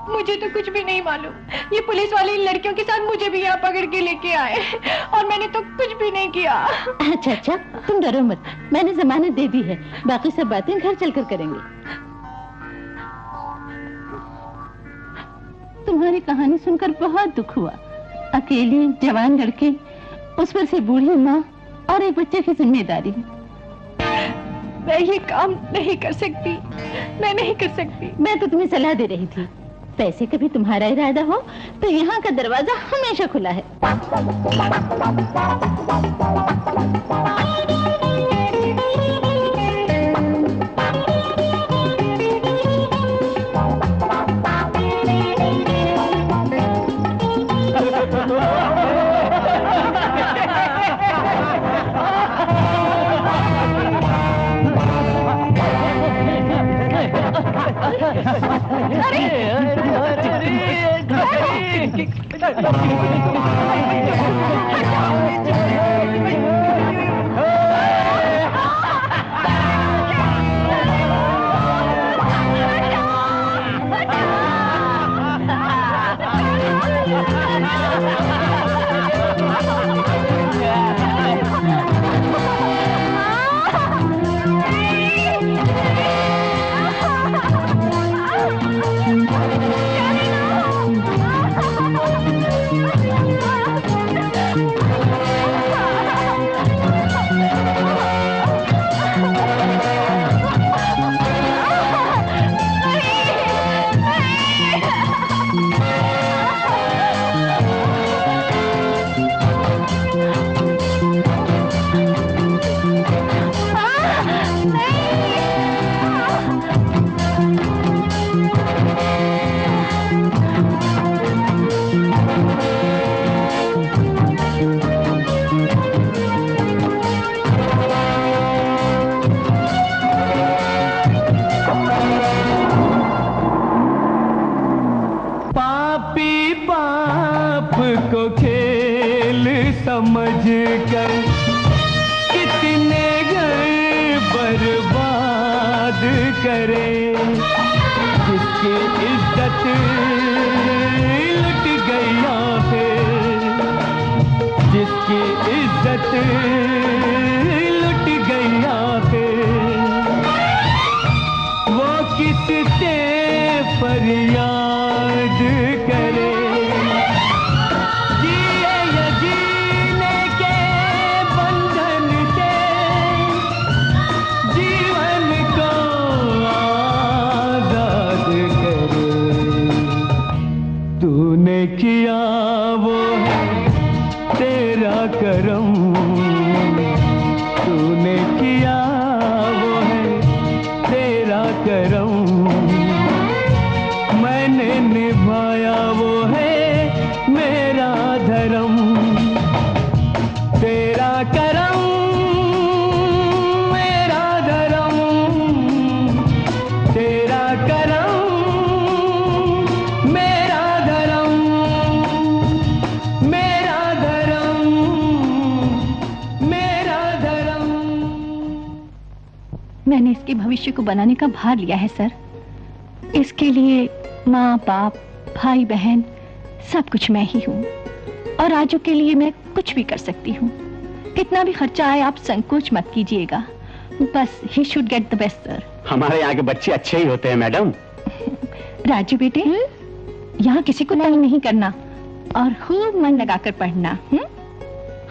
मुझे तो कुछ भी नहीं मालूम। ये पुलिस वाले इन लड़कियों के साथ मुझे भी यहाँ पकड़ के लेके आए और मैंने तो कुछ भी नहीं किया। अच्छा अच्छा, तुम डरो मत, मैंने जमानत दे दी है, बाकी सब बातें घर चलकर करेंगे। तुम्हारी कहानी सुनकर बहुत दुख हुआ। अकेली जवान लड़के, उस पर से बूढ़ी माँ और एक बच्चे की जिम्मेदारी। मैं ये काम नहीं कर सकती, मैं नहीं कर सकती। मैं तो तुम्हें सलाह दे रही थी, पैसे का भी तुम्हारा इरादा हो तो यहाँ का दरवाजा हमेशा खुला है। मैंने इसके भविष्य को बनाने का भार लिया है सर। इसके लिए माँ बाप भाई बहन सब कुछ मैं ही हूँ और आजू के लिए मैं कुछ भी कर सकती हूँ। कितना भी खर्चा आए आप संकोच मत कीजिएगा, बस he should get the best sir. हमारे यहाँ के बच्चे अच्छे ही होते हैं मैडम। राजू बेटे, यहाँ किसी को तंग नहीं करना और खूब मन लगाकर पढ़ना।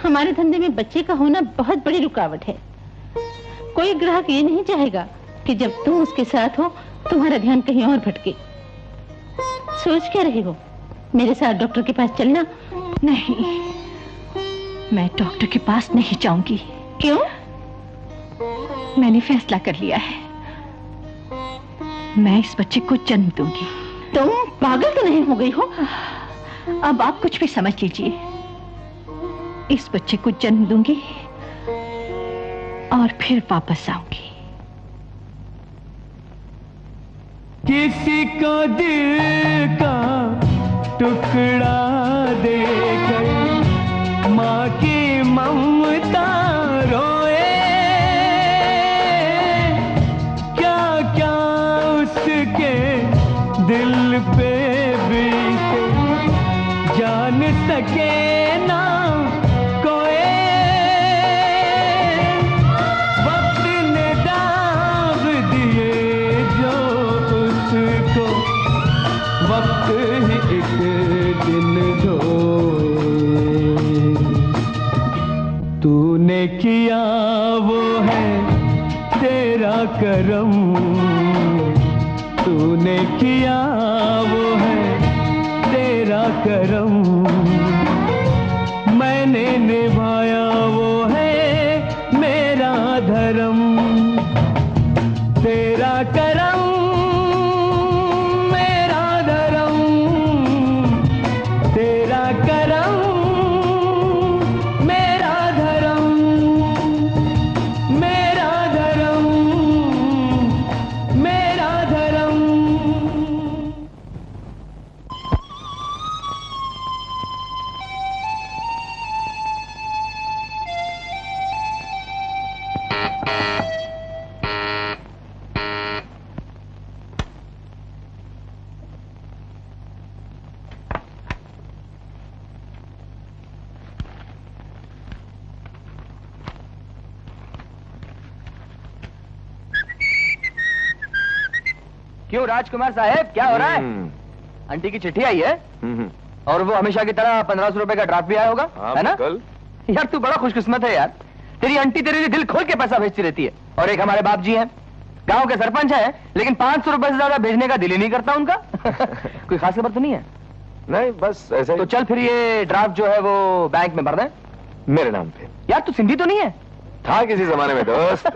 हमारे धंधे में बच्चे का होना बहुत बड़ी रुकावट है। कोई ग्राहक ये नहीं चाहेगा कि जब तुम उसके साथ हो तुम्हारा ध्यान कहीं और भटके। सोच क्या रहे हो, मेरे साथ डॉक्टर के पास चलना? नहीं, मैं डॉक्टर के पास नहीं जाऊंगी। क्यों? मैंने फैसला कर लिया है, मैं इस बच्चे को जन्म दूंगी। तुम पागल तो नहीं हो गई हो? अब आप कुछ भी समझ लीजिए। इस बच्चे को जन्म दूंगी और फिर वापस आऊंगी। किसी को दिल का टुकड़ा देकर माँ की ममता रोए, क्या क्या उसके दिल पे बीते जान सके ना कोई। वक्त ने दाग दिए जो उसको, वक्त ही एक दिन धोए। तूने किया वो है तेरा करम, तूने किया वो है तेरा करम। मैंने निभाया वो है मेरा धर्म। तेरा करम मेरा धर्म, तेरा करम मेरा धर्म, मेरा धर्म मेरा धर्म। क्यों राजकुमार साहब, क्या हो रहा है? आंटी की चिट्ठी आई है और वो हमेशा की तरह 1500 रुपए का ड्राफ्ट भी आया होगा, है ना? यार तू बड़ा खुशकिस्मत है यार, तेरी आंटी तेरे लिए दिल खोल के पैसा भेजती रहती है। और एक हमारे बाप जी हैं, गांव के सरपंच हैं, लेकिन 500 रुपए से ज्यादा भेजने का दिल ही नहीं करता उनका। कोई खास खबर तो नहीं है? नहीं, बस ऐसा ही। तो चल फिर ये ड्राफ्ट जो है वो बैंक में भर दे मेरे नाम पे। यार तू सिंधी तो नहीं है? था किसी जमाने में दोस्त।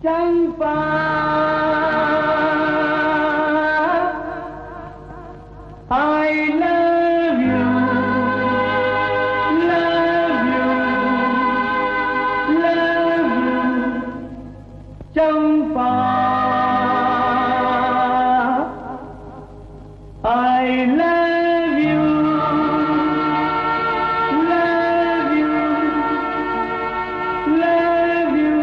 चंपा I love you, love you, love you, Champa I love you, love you, love you।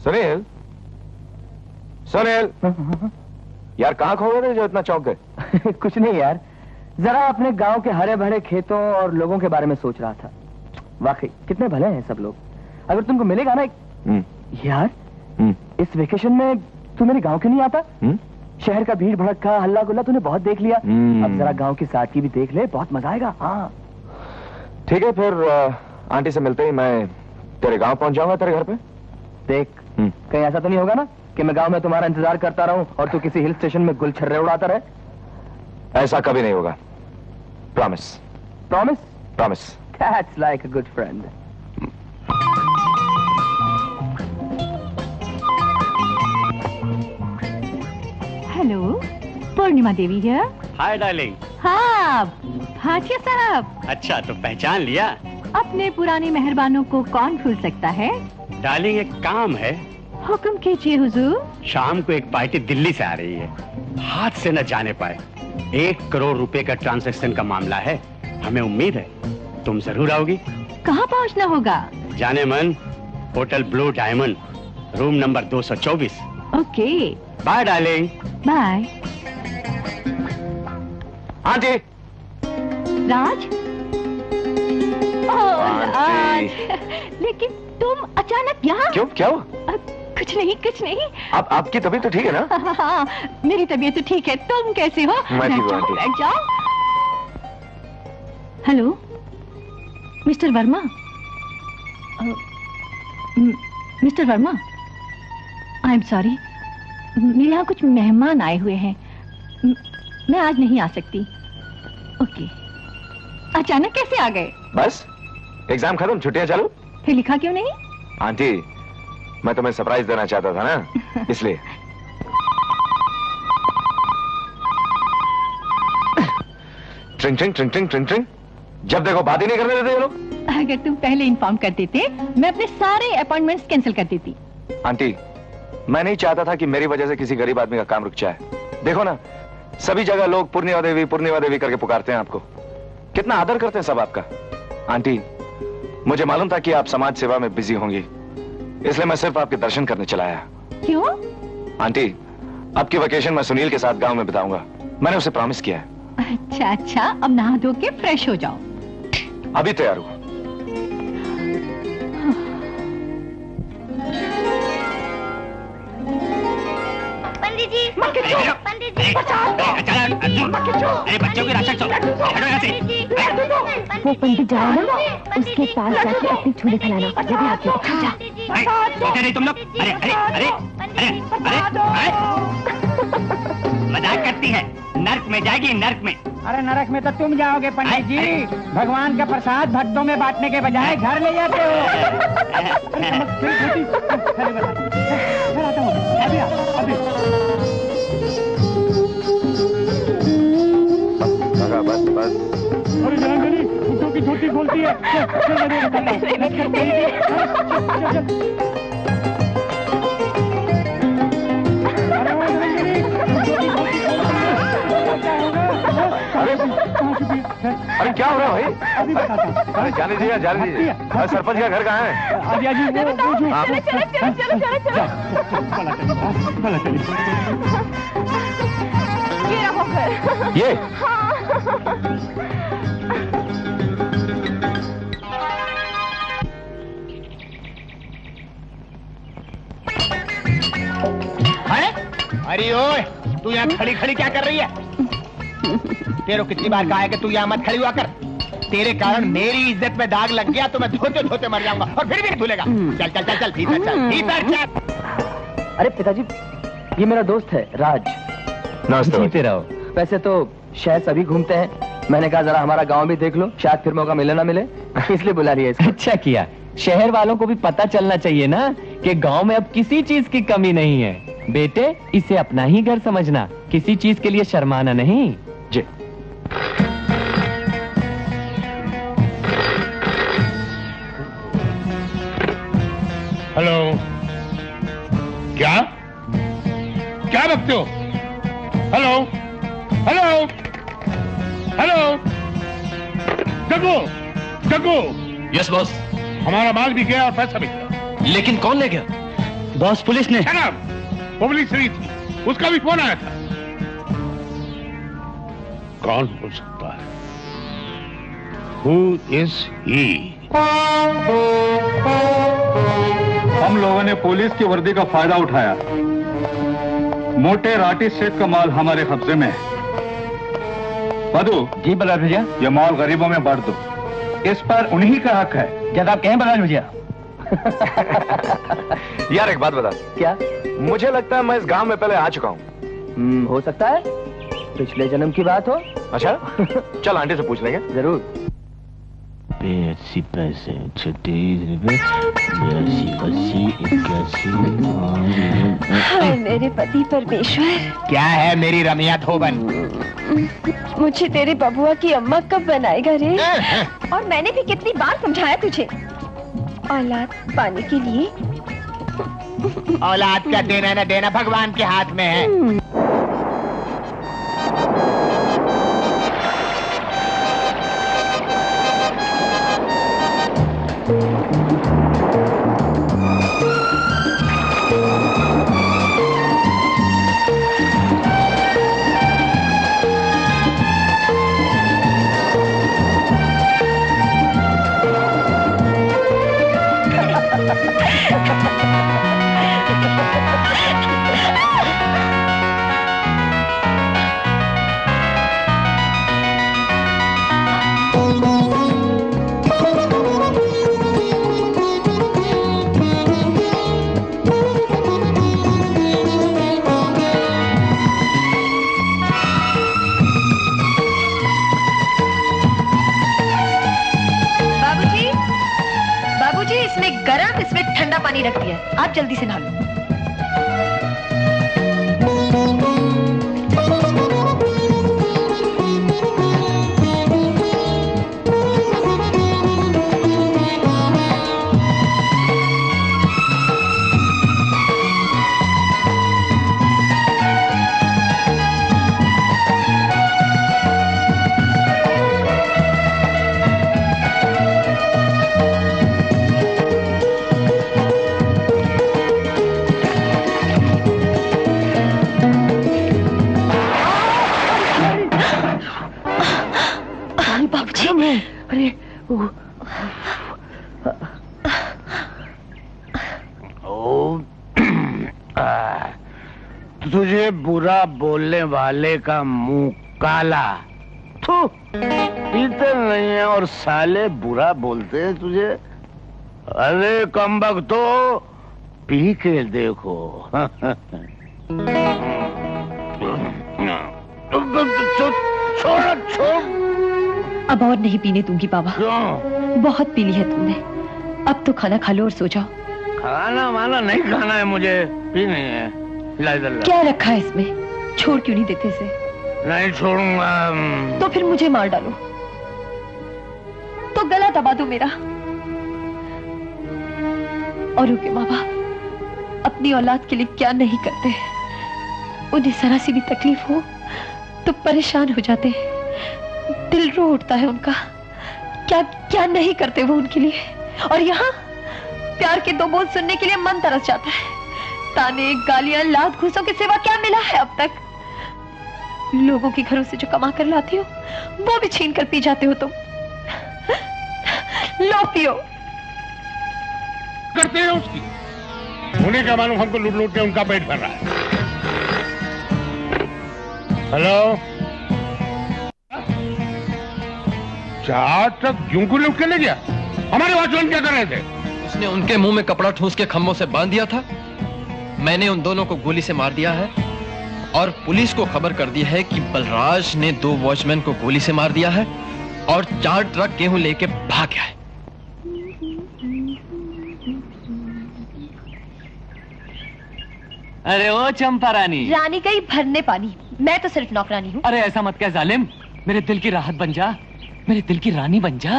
Sunil, Sunil, यार कहाँ खो गए थे जो इतना चौंक गए? कुछ नहीं यार, जरा अपने गांव के हरे भरे खेतों और लोगों के बारे में सोच रहा था। वाकई कितने भले हैं सब लोग। अगर तुमको मिलेगा ना यार, इस वेकेशन में तू मेरे गांव क्यों नहीं आता? शहर का भीड़ भड़का हल्ला गुल्ला तूने बहुत देख लिया, अब जरा गांव की सादगी भी देख ले, बहुत मजा आएगा। हाँ ठीक है, फिर आंटी से मिलते ही मैं तेरे गांव पहुंच जाऊंगा, तेरे घर पे। देख कहीं ऐसा तो नहीं होगा ना कि मैं गांव में तुम्हारा इंतजार करता रहूं और तू किसी हिल स्टेशन में गुलछर्रे उड़ाता रहे? ऐसा कभी नहीं होगा, promise. Promise? Promise. That's like a good friend. Hello, Purnima Devi है। Hi darling. हाँ भाटिया साहब। अच्छा, तो पहचान लिया? अपने पुराने मेहरबानों को कौन भूल सकता है? डार्लिंग एक काम है। हुक्म कीजिए हुजूर। शाम को एक पार्टी दिल्ली से आ रही है, हाथ से न जाने पाए। 1 करोड़ रुपए का ट्रांजैक्शन का मामला है। हमें उम्मीद है तुम जरूर आओगी। कहाँ पहुँचना होगा? जाने मन, hotel blue diamond, room number 224। Okay, bye darling. Bye. हाँ जी। राज? राज, लेकिन तुम अचानक यहाँ? क्यों, क्या हुआ? कुछ नहीं, कुछ नहीं। आपकी तबीयत तो ठीक है ना? हाँ, मेरी तबीयत तो ठीक है। तुम कैसे हो? मैं ठीक हूँ आंटी। बैठ जाओ। Hello, mister Verma. Mister Verma, I am sorry, मेरे यहाँ कुछ मेहमान आए हुए हैं, मैं आज नहीं आ सकती। ओके। अचानक कैसे आ गए? बस एग्जाम खत्म, छुट्टियां चालू। फिर लिखा क्यों नहीं? आंटी, मैं तुम्हें सरप्राइज देना चाहता था ना, इसलिए। ट्रिंग ट्रिंग ट्रिंग ट्रिंग ट्रिंग ट्रिंग, जब देखो बात ही नहीं करने देते ये लोग। अगर तुम पहले इन्फॉर्म कर देते, मैं अपने सारे अपॉइंटमेंट्स कैंसिल कर देती। आंटी, मैं नहीं चाहता था कि मेरी वजह से किसी गरीब आदमी का काम रुक जाए। देखो ना, सभी जगह लोग पूर्णिमा देवी करके पुकारते हैं आपको। कितना आदर करते हैं सब आपका। आंटी, मुझे मालूम था कि आप समाज सेवा में बिजी होंगी, इसलिए मैं सिर्फ आपके दर्शन करने चला आया। क्यों? आंटी, अब की वेकेशन मैं सुनील के साथ गांव में बिताऊंगा, मैंने उसे प्रॉमिस किया है। अच्छा अच्छा, अब नहा धो के फ्रेश हो जाओ। अभी तैयार हूं। पंडित जी, पंडित जी, अरे बच्चों की रक्षा वो पंडित जाए ना, उसके पास जाके अपनी छुरी फैलाना। जब आके नहीं तुम लोग। अरे अरे अरे अरे अरे मजाक करती है। नर्क में जाएगी, नर्क में। अरे नरक में तो तुम जाओगे पंडित जी। भगवान का प्रसाद भक्तों में बांटने के बजाय घर ले जाते हो। बस बस। अरे जनार्दनी, कुत्तों की धोती खोलती है। अरे क्या हो रहा है भाई? अरे जाने दीजिए, जाने दीजिए। सरपंच का घर कहाँ है? ये अरे ओए, तू यहाँ खड़ी खड़ी क्या कर रही है? तेरे को कितनी बार कहा है कि तू यहाँ मत खड़ी हुआ कर। तेरे कारण मेरी इज्जत में दाग लग गया तो मैं धोते धोते मर जाऊंगा, और फिर भी नहीं भूलेगा। चल चल चल चल, भीतर चल, भीतर चल। अरे पिताजी, ये मेरा दोस्त है राज। नमस्ते। जीते रहो। वैसे तो शहर सभी घूमते हैं, मैंने कहा जरा हमारा गांव भी देख लो, शायद फिर मौका मिले ना मिले, इसलिए बुला लिया इसको। अच्छा किया, शहर वालों को भी पता चलना चाहिए ना कि गांव में अब किसी चीज की कमी नहीं है। बेटे, इसे अपना ही घर समझना, किसी चीज के लिए शर्माना नहीं। जी। हेलो, क्या क्या रखते हो? Hello hello hello, Jaggu Jaggu. Yes boss. हमारा माल भी गया और पैसा भी गया। लेकिन कौन ले गया? बॉस, पुलिस ने। पुलिस नहीं थी, उसका भी फोन आया था। कौन हो सकता है? Who is he? हम लोगों ने पुलिस की वर्दी का फायदा उठाया। मोटे राठी सेठ का माल हमारे कब्जे में है। मधु। जी बलराज भैया। ये माल गरीबों में बांट दो, इस पर उन्हीं का हक है। जब आप कहें बलराज भैया। यार एक बात बता। क्या? मुझे लगता है मैं इस गांव में पहले आ चुका हूँ। हो सकता है पिछले जन्म की बात हो। अच्छा, चल आंटी से पूछ लेंगे। जरूर। 80 पैसे, 36 रुपए, 82, 80, 81। हाय मेरे पति परमेश्वर। क्या है मेरी रमिया धोबन? मुझे तेरे बबुआ की अम्मा कब बनाएगा रे? और मैंने भी कितनी बार समझाया तुझे, औलाद पाने के लिए। औलाद का देना न देना भगवान के हाथ में है। ठंडा पानी रख दिया है, आप जल्दी से नहा लो। तुझे बुरा बोलने वाले का मुंह काला, थू, पीते नहीं है और साले बुरा बोलते हैं तुझे। अरे कमबख्त तो पी के देखो। छोड़। अब और नहीं पीने दूंगी बाबा। बहुत पी ली है तुमने, अब तो खाना खा लो और सो जाओ। खाना वाना नहीं खाना है मुझे, पीनी है। ला। क्या रखा है इसमें, छोड़ क्यों नहीं देते इसे? नहीं छोड़ूंगा। तो फिर मुझे मार डालो, तो गला दबा दो मेरा। औरों के माँ बाप अपनी औलाद के लिए क्या नहीं करते, उन्हें जरा सी भी तकलीफ हो तो परेशान हो जाते हैं, दिल रो उठता है उनका। क्या क्या नहीं करते वो उनके लिए। और यहाँ प्यार के दो बोल सुनने के लिए मन तरस जाता है। ताने, गालियां, लात घूसों के सिवा क्या मिला है अब तक? लोगों के घरों से जो कमा कर लाती हो वो भी छीन कर पी जाते हो तुम। लो पियो। करते हैं उसकी होने का मालूम, हमको लूट लूट के उनका पेट भर रहा है। हेलो, 4 ट्रक यूं को लूट के ले गया। हमारे वॉचमैन क्या कर रहे थे? उसने उनके मुंह में कपड़ा ठूस के खम्भों से बांध दिया था। मैंने उन दोनों को गोली से मार दिया है और पुलिस को खबर कर दी है कि बलराज ने 2 वॉचमैन को गोली से मार दिया है और 4 ट्रक गेहूं लेके भाग गया है। अरे ओ चंपा रानी। रानी गई भरने पानी, मैं तो सिर्फ नौकरानी हूँ। अरे ऐसा मत कह जालिम, मेरे दिल की राहत बन जा, मेरे दिल की रानी बन जा।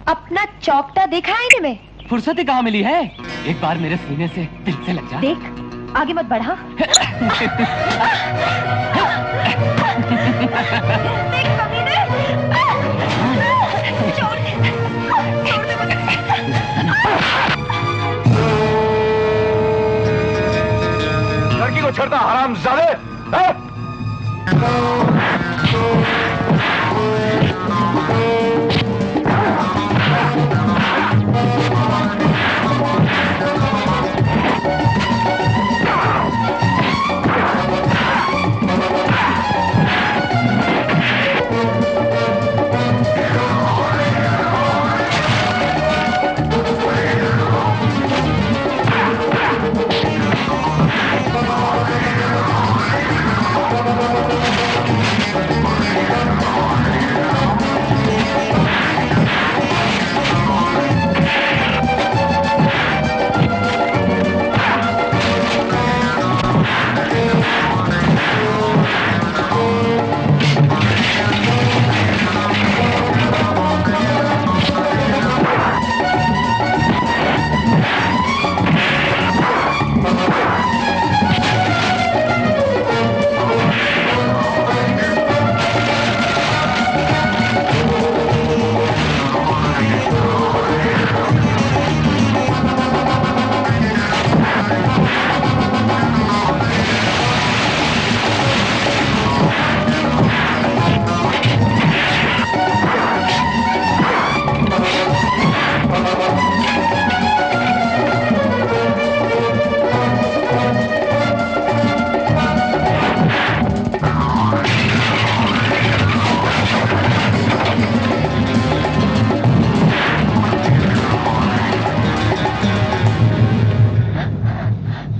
अपना चौकटा देखा है इन्हें? फुर्सत ही कहाँ मिली है, एक बार मेरे सीने से दिल से लग जा। देख, आगे मत बढ़ा। देख कमीने। छोड़ दे। लड़की को छोड़ता हरामजादे।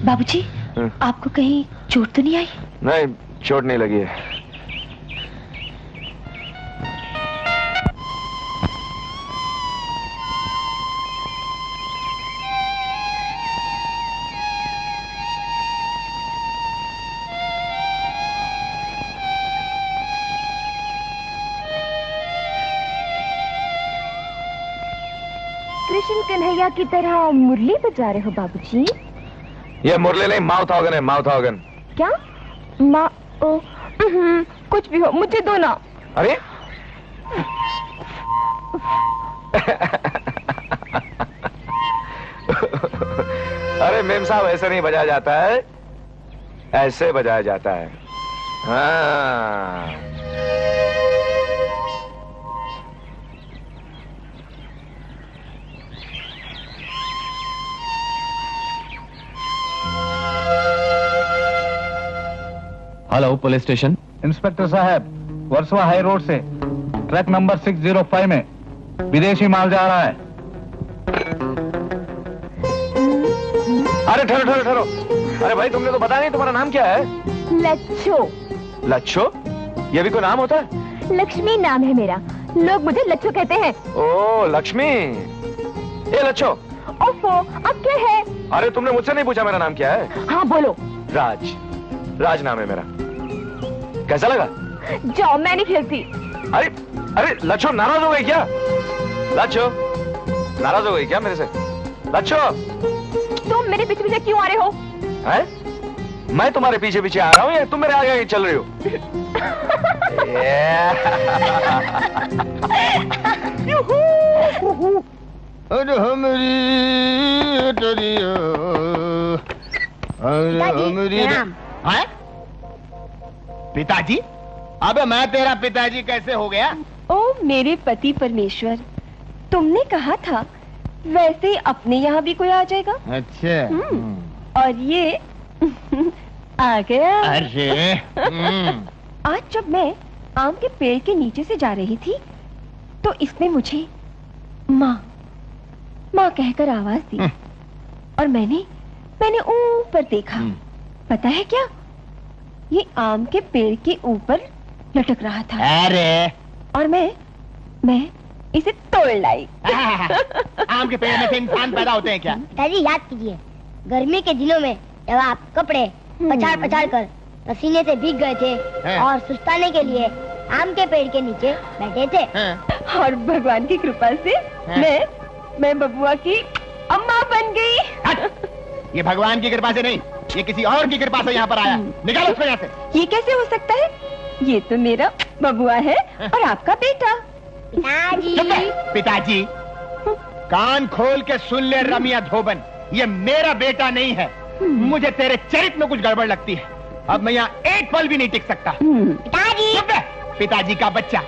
बाबूजी, आपको कहीं चोट तो नहीं आई? नहीं, चोट नहीं लगी है। कृष्ण कन्हैया की तरह मुरली बजा रहे हो बाबूजी? ये मुरली नहीं, माउथ ऑर्गन है, माउथ ऑर्गन। क्या? कुछ भी हो, मुझे दो ना। अरे अरे मेम साहब, ऐसे नहीं बजाया जाता है, ऐसे बजाया जाता है। हाँ। Hello, police station. इंस्पेक्टर साहब, वर्सोवा हाई रोड से ट्रक नंबर 605 में विदेशी माल जा रहा है। अरे ठहरो ठहरो ठहरो। अरे भाई, तुमने तो बताया नहीं तुम्हारा नाम क्या है? लच्छो। लच्छो? ये भी कोई नाम होता है? लक्ष्मी नाम है मेरा, लोग मुझे लच्छो कहते हैं। ओ लक्ष्मी। ये लच्छो। ओफो, अब क्या है? अरे तुमने मुझसे नहीं पूछा मेरा नाम क्या है? हाँ बोलो। राज। राज नाम है मेरा। कैसा लगा? जाओ, मैं नहीं खेलती। अरे अरे लच्छो, नाराज हो गई क्या? लच्छो, नाराज हो गई क्या मेरे से? लच्छो, तुम मेरे पीछे पीछे क्यों आ रहे हो? हैं? मैं तुम्हारे पीछे पीछे आ रहा हूँ या तुम मेरे आगे आगे चल रही हो? अरे हमारी पिताजी? अबे मैं तेरा पिताजी कैसे हो गया? ओ मेरे पति परमेश्वर, तुमने कहा था वैसे ही अपने यहाँ भी कोई आ जाएगा। अच्छा। और ये आ गया। अरे आज जब मैं आम के पेड़ के नीचे से जा रही थी तो इसने मुझे माँ माँ कहकर आवाज दी और मैंने ऊपर देखा। पता है क्या? ये आम के पेड़ के ऊपर लटक रहा था। अरे और मैं इसे तोड़ लाई। आम के पेड़ में से इंसान पैदा होते हैं क्या? पिताजी याद कीजिए, गर्मी के दिनों में जब आप कपड़े पछाड़ पछाड़ कर पसीने से भीग गए थे और सुस्ताने के लिए आम के पेड़ के नीचे बैठे थे। और भगवान की कृपा से मैं बबुआ की अम्मा बन गई। ये भगवान की कृपा से नहीं, ये किसी और की कृपा से यहाँ पर आया। निकालो उसको यहाँ से। ये कैसे हो सकता है? ये तो मेरा बबुआ है और आपका बेटा। पिताजी। पिताजी, कान खोल के सुन ले रमिया धोबन, ये मेरा बेटा नहीं है। मुझे तेरे चरित्र में कुछ गड़बड़ लगती है। अब मैं यहाँ एक पल भी नहीं टिक सकता। पिताजी। पिताजी का बच्चा।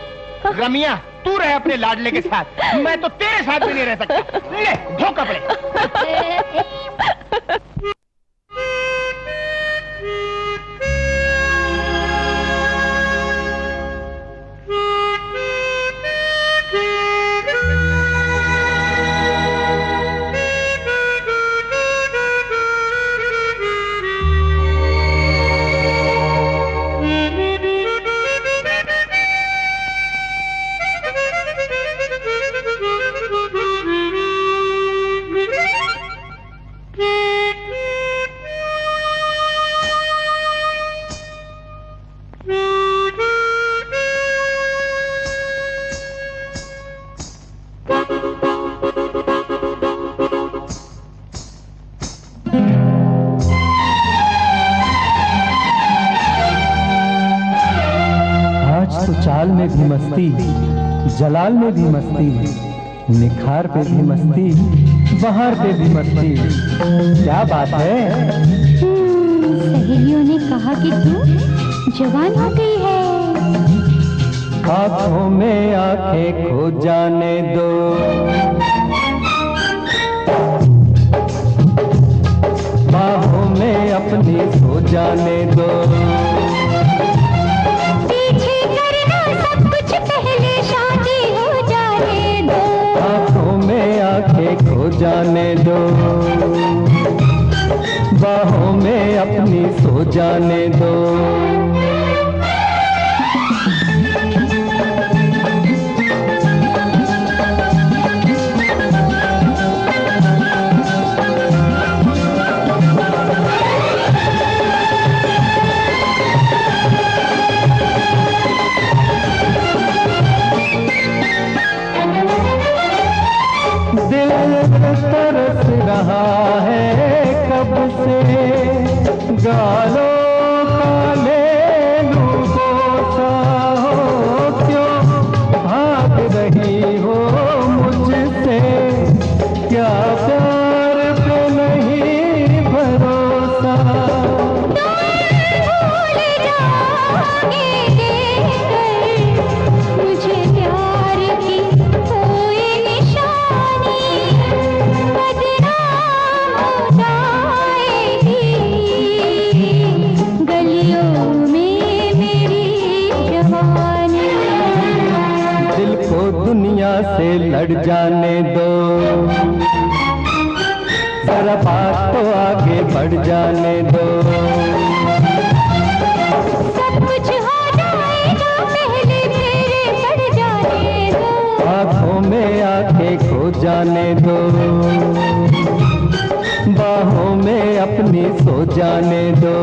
रमिया, तू रहे अपने लाडले के साथ, मैं तो तेरे साथ भी नहीं रह सकता। ले धो कपड़े। चाल में भी मस्ती, जलाल में भी मस्ती, निखार पे भी मस्ती, बहार पे भी मस्ती। क्या बात है? सहेलियों ने कहा कि तू जवान हो गई है। आंखों में आंखें खो जाने दो, बाहों में अपनी सो जाने दो। पहले शादी हो जाने दो, आंखों में आंखें खो जाने दो, बाहों में अपनी सो जाने दो। को दुनिया से लड़ जाने दो, जरा बात तो आगे बढ़ जाने दो। सब कुछ हो जाएगा, पहले मेरे बढ़ जाने दो। आंखों में आंखें खो जाने दो, बाहों में अपनी सो जाने दो।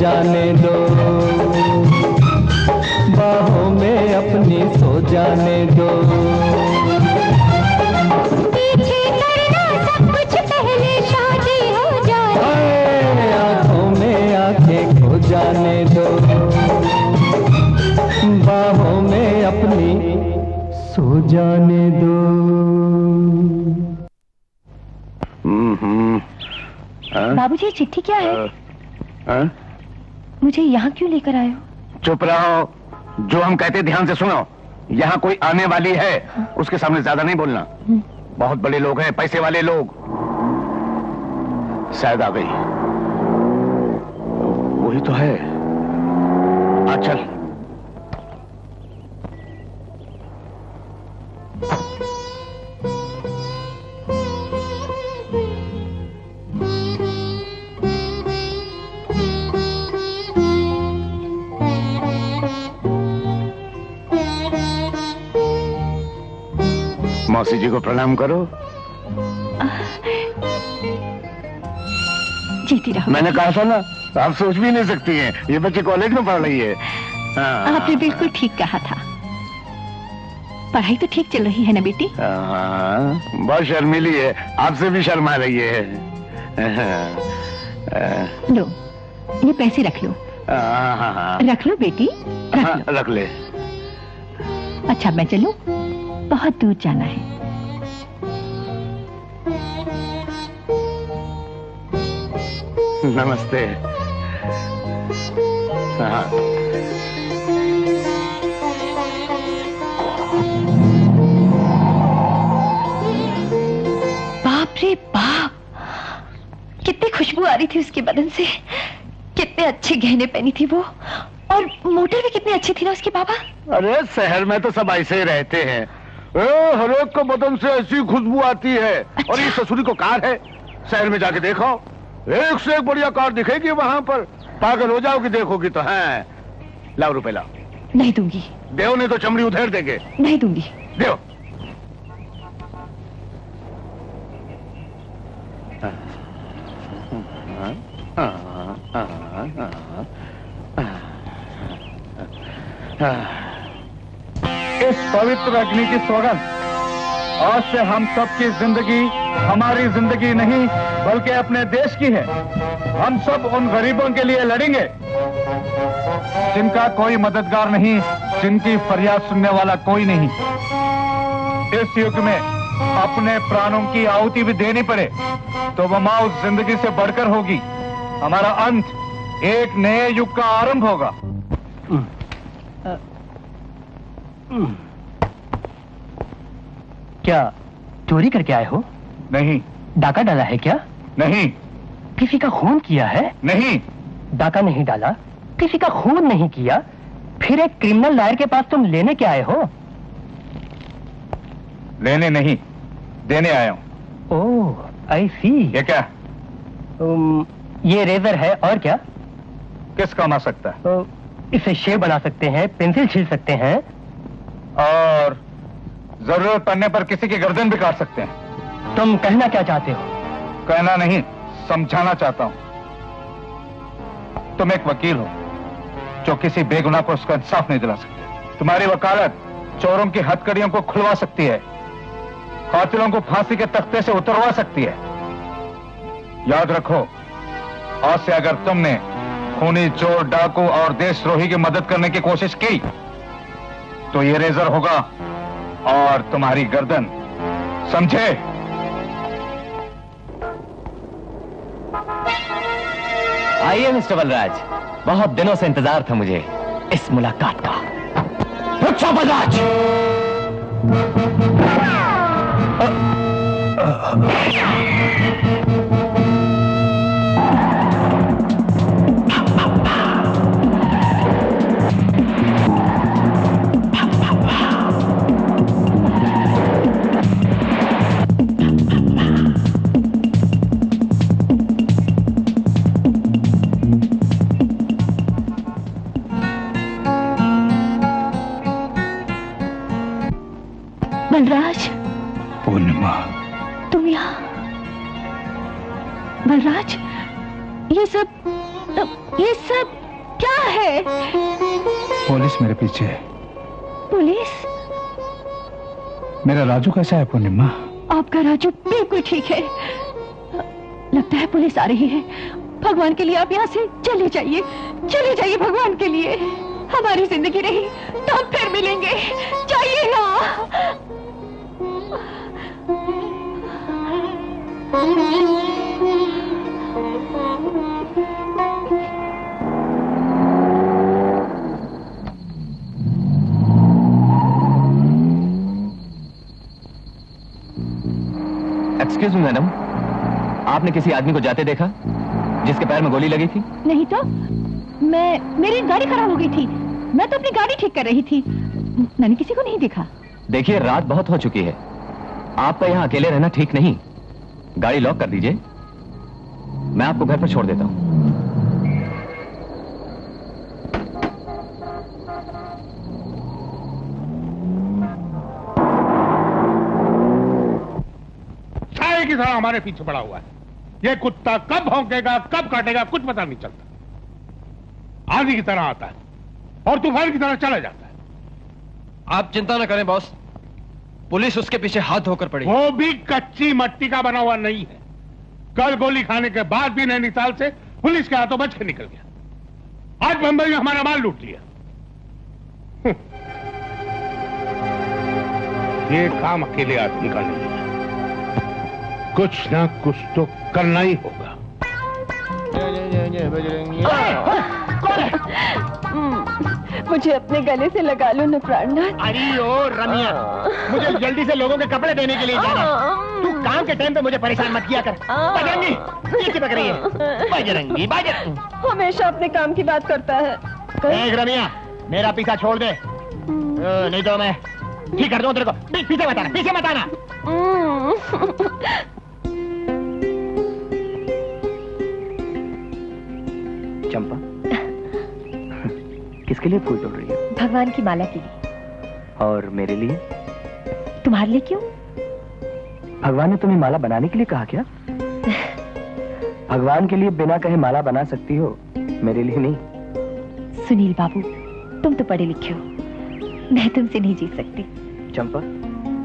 जाने दो, बाहों में अपनी सो जाने दो। पीछे करना सब कुछ, पहले शादी हो जाए। आंखों में आंखें खो जाने दो, बाहों में अपनी सो जाने दो। बाबूजी, चिट्ठी क्या है? मुझे यहाँ क्यों लेकर आए हो? चुप रहो, जो हम कहते ध्यान से सुनो। यहाँ कोई आने वाली है, उसके सामने ज्यादा नहीं बोलना। बहुत बड़े लोग हैं, पैसे वाले लोग। शायद आ गई, वही तो है। आ चल। मौसी जी को प्रणाम करो। जीती रहो। मैंने कहा था ना, आप सोच भी नहीं सकती हैं, ये बच्ची कॉलेज में पढ़ रही है। आपने बिल्कुल ठीक कहा था। पढ़ाई तो ठीक चल रही है ना बेटी? बहुत शर्मीली है, आपसे भी शर्मा रही है। लो, ये पैसे रख लो। रख लो बेटी, रख ले। अच्छा, मैं चलूं? बहुत दूर जाना है। नमस्ते। बाप रे बाप, कितनी खुशबू आ रही थी उसके बदन से। कितने अच्छे गहने पहनी थी वो, और मोटर भी कितनी अच्छी थी ना उसके बाबा। अरे शहर में तो सब ऐसे ही रहते हैं। हर एक को बदन से ऐसी खुशबू आती है। अच्छा। और ये ससुरी को कार है, शहर में जाके देखो, एक से एक बढ़िया कार दिखेगी वहां पर। पागल हो जाओगी देखोगी तो। है, लाओ रुपए लाओ। नहीं दूंगी। देव नहीं तो चमड़ी उधेड़ देंगे। नहीं दूंगी। देव। इस पवित्र अग्नि की सौगंध, आज से हम सबकी जिंदगी हमारी जिंदगी नहीं बल्कि अपने देश की है। हम सब उन गरीबों के लिए लड़ेंगे जिनका कोई मददगार नहीं, जिनकी फरियाद सुनने वाला कोई नहीं। इस युग में अपने प्राणों की आहुति भी देनी पड़े तो वो माँ उस जिंदगी से बढ़कर होगी। हमारा अंत एक नए युग का आरंभ होगा। क्या चोरी करके आए हो? नहीं। डाका डाला है क्या? नहीं। किसी का खून किया है? नहीं। डाका नहीं डाला, किसी का खून नहीं किया, फिर एक क्रिमिनल लॉयर के पास तुम लेने क्या आए हो? लेने नहीं, देने आया हूं। ओह, आई सी। ये क्या? ये रेजर है, और क्या? किस काम आ सकता है? इसे शेव बना सकते हैं, पेंसिल छील सकते हैं, और जरूरत पड़ने पर किसी की गर्दन भी काट सकते हैं। तुम कहना क्या चाहते हो? कहना नहीं, समझाना चाहता हूं। तुम एक वकील हो जो किसी बेगुनाह को उसका इंसाफ नहीं दिला सकते। तुम्हारी वकालत चोरों की हथकड़ियों को खुलवा सकती है, कातिलों को फांसी के तख्ते से उतरवा सकती है। याद रखो, आज से अगर तुमने खूनी चोर, डाकू और देशद्रोही की मदद करने की कोशिश की तो ये रेजर होगा और तुम्हारी गर्दन, समझे? आइए मिस्टर बलराज, बहुत दिनों से इंतजार था मुझे इस मुलाकात का। रुक जाओ बलराज। बलराज, पूर्णिमा, तुम यहाँ? बलराज, ये सब क्या है? पुलिस मेरे पीछे है। पुलिस? मेरा राजू कैसा है पूर्णिमा? आपका राजू बिल्कुल ठीक है। लगता है पुलिस आ रही है। भगवान के लिए आप यहाँ से चले जाइए भगवान के लिए। हमारी जिंदगी रही तो हम फिर मिलेंगे। जाइए ना। एक्सक्यूज मी मैडम, आपने किसी आदमी को जाते देखा जिसके पैर में गोली लगी थी? नहीं तो मेरी गाड़ी खराब हो गई थी। मैं तो अपनी गाड़ी ठीक कर रही थी। मैंने किसी को नहीं देखा। देखिए, रात बहुत हो चुकी है, आपका यहाँ अकेले रहना ठीक नहीं। गाड़ी लॉक कर दीजिए, मैं आपको घर पर छोड़ देता हूँ। साए की तरह हमारे पीछे पड़ा हुआ है। ये कुत्ता कब भौंकेगा, कब काटेगा, कुछ पता नहीं चलता। आंधी की तरह आता है और तूफान की तरह चला जाता है। आप चिंता न करें बॉस, पुलिस उसके पीछे हाथ धोकर पड़ी। वो भी कच्ची मट्टी का बना हुआ नहीं है। कल गोली खाने के बाद भी नैनीताल से पुलिस के हाथों बच के निकल गया। आज मुंबई में हमारा माल लूट लिया। ये काम अकेले आदमी का नहीं है, कुछ ना कुछ तो करना ही होगा। मुझे अपने गले से लगा लो न प्राणनाथ। अरे ओ रमिया, मुझे जल्दी से लोगों के कपड़े देने के लिए जाना है। तू काम के टाइम पे मुझे परेशान मत किया कर। बजरंगी, ये चिपक रही है। बजरंगी, हमेशा अपने काम की बात करता है। देख रमिया, मेरा पीछा छोड़ दे, नहीं तो मैं ठीक कर दूं तेरे को। पीछे मत आना, पीछे मत आना। चंपा, किसके लिए फूल तोड़ रही है? भगवान की माला के लिए। और मेरे लिए? तुम्हारे लिए क्यों? भगवान ने तुम्हें माला बनाने के लिए कहा क्या? भगवान के लिए बिना कहे माला बना सकती हो, मेरे लिए नहीं। सुनील बाबू, तुम तो पढ़े लिखे हो, मैं तुमसे नहीं जीत सकती। चंपा,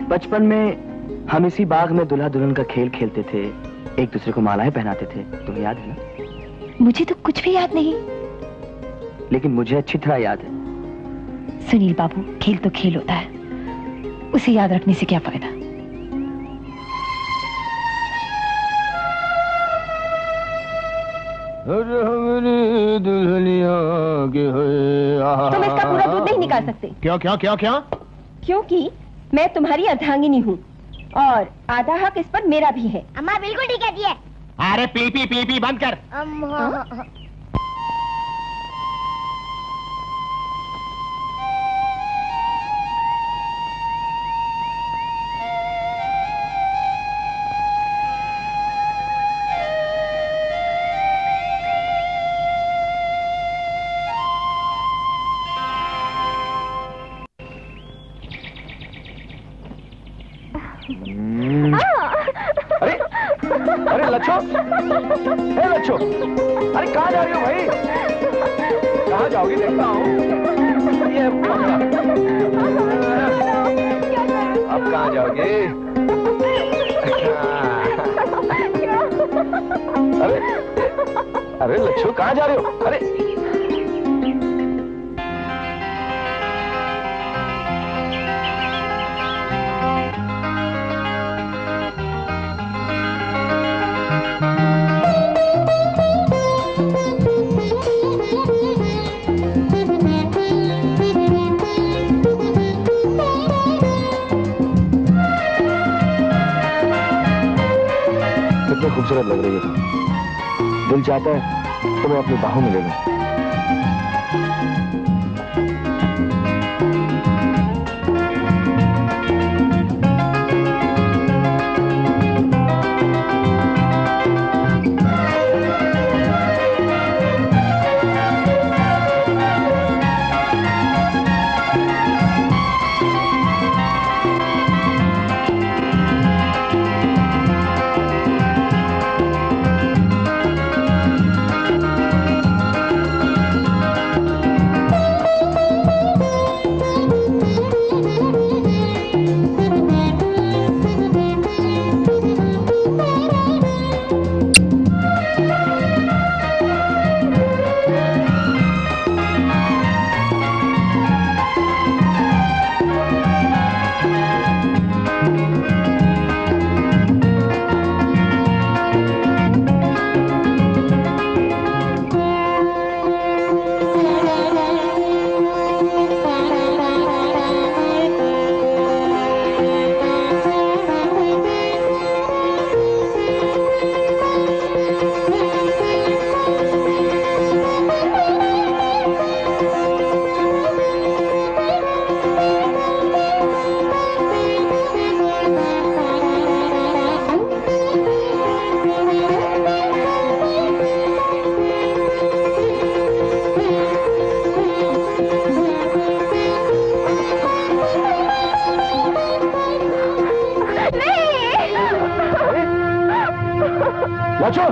बचपन में हम इसी बाग में दुल्हा दुल्हन का खेल खेलते थे, एक दूसरे को मालाएं पहनाते थे, तुम्हें याद है ना? मुझे तो कुछ भी याद नहीं, लेकिन मुझे अच्छी तरह याद है। सुनील बाबू, खेल तो खेल होता है, उसे याद रखने से क्या फायदा। दुल्हनिया तुम इसका पूरा दूध नहीं निकाल सकते। क्यों क्यों क्यों क्यों? क्योंकि मैं तुम्हारी अर्धांगिनी हूँ और आधा हक इस पर मेरा भी है। अम्मा बिल्कुल ठीक कहती है। अरे पी बंद कर। लच्छो, हे लच्छो, अरे कहाँ जा रही हो भाई? कहाँ जाओगी? देखता हूँ। ये पकड़ा। अब कहाँ जाओगी? अरे अरे लच्छो कहाँ जा रहे हो? अरे कितनी खूबसूरत लग रही है तुम। दिल चाहता है तो मैं अपनी बाहों में ले लूं। लाचो,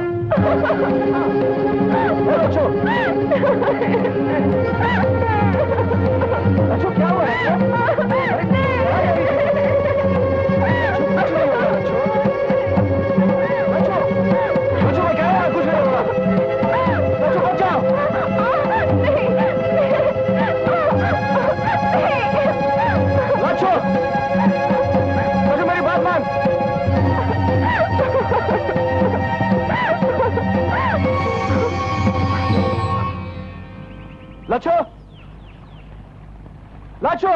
लाचो, लाचो क्या हुआ है? लाचो, लाचो,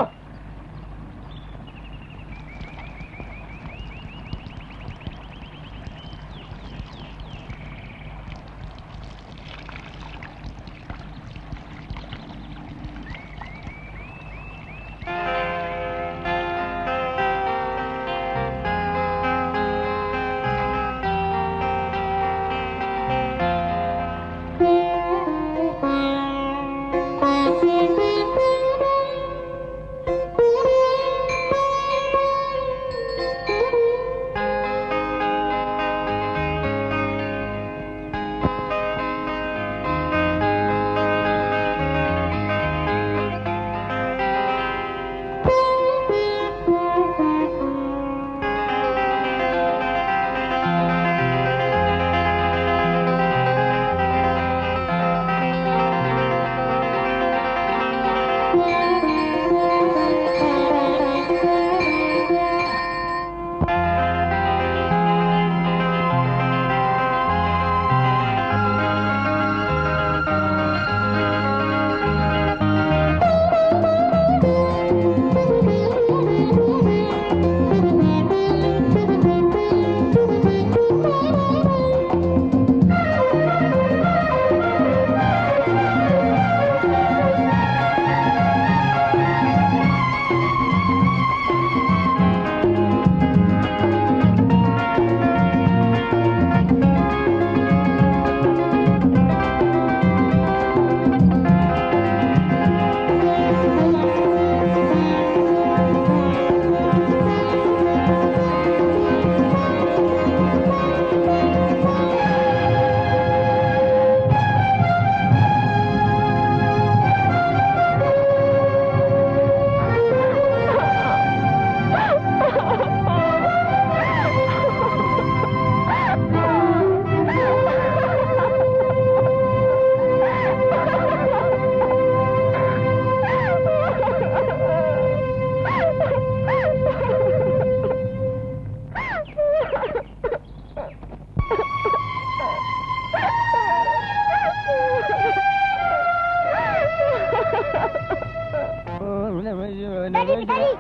पिताजी।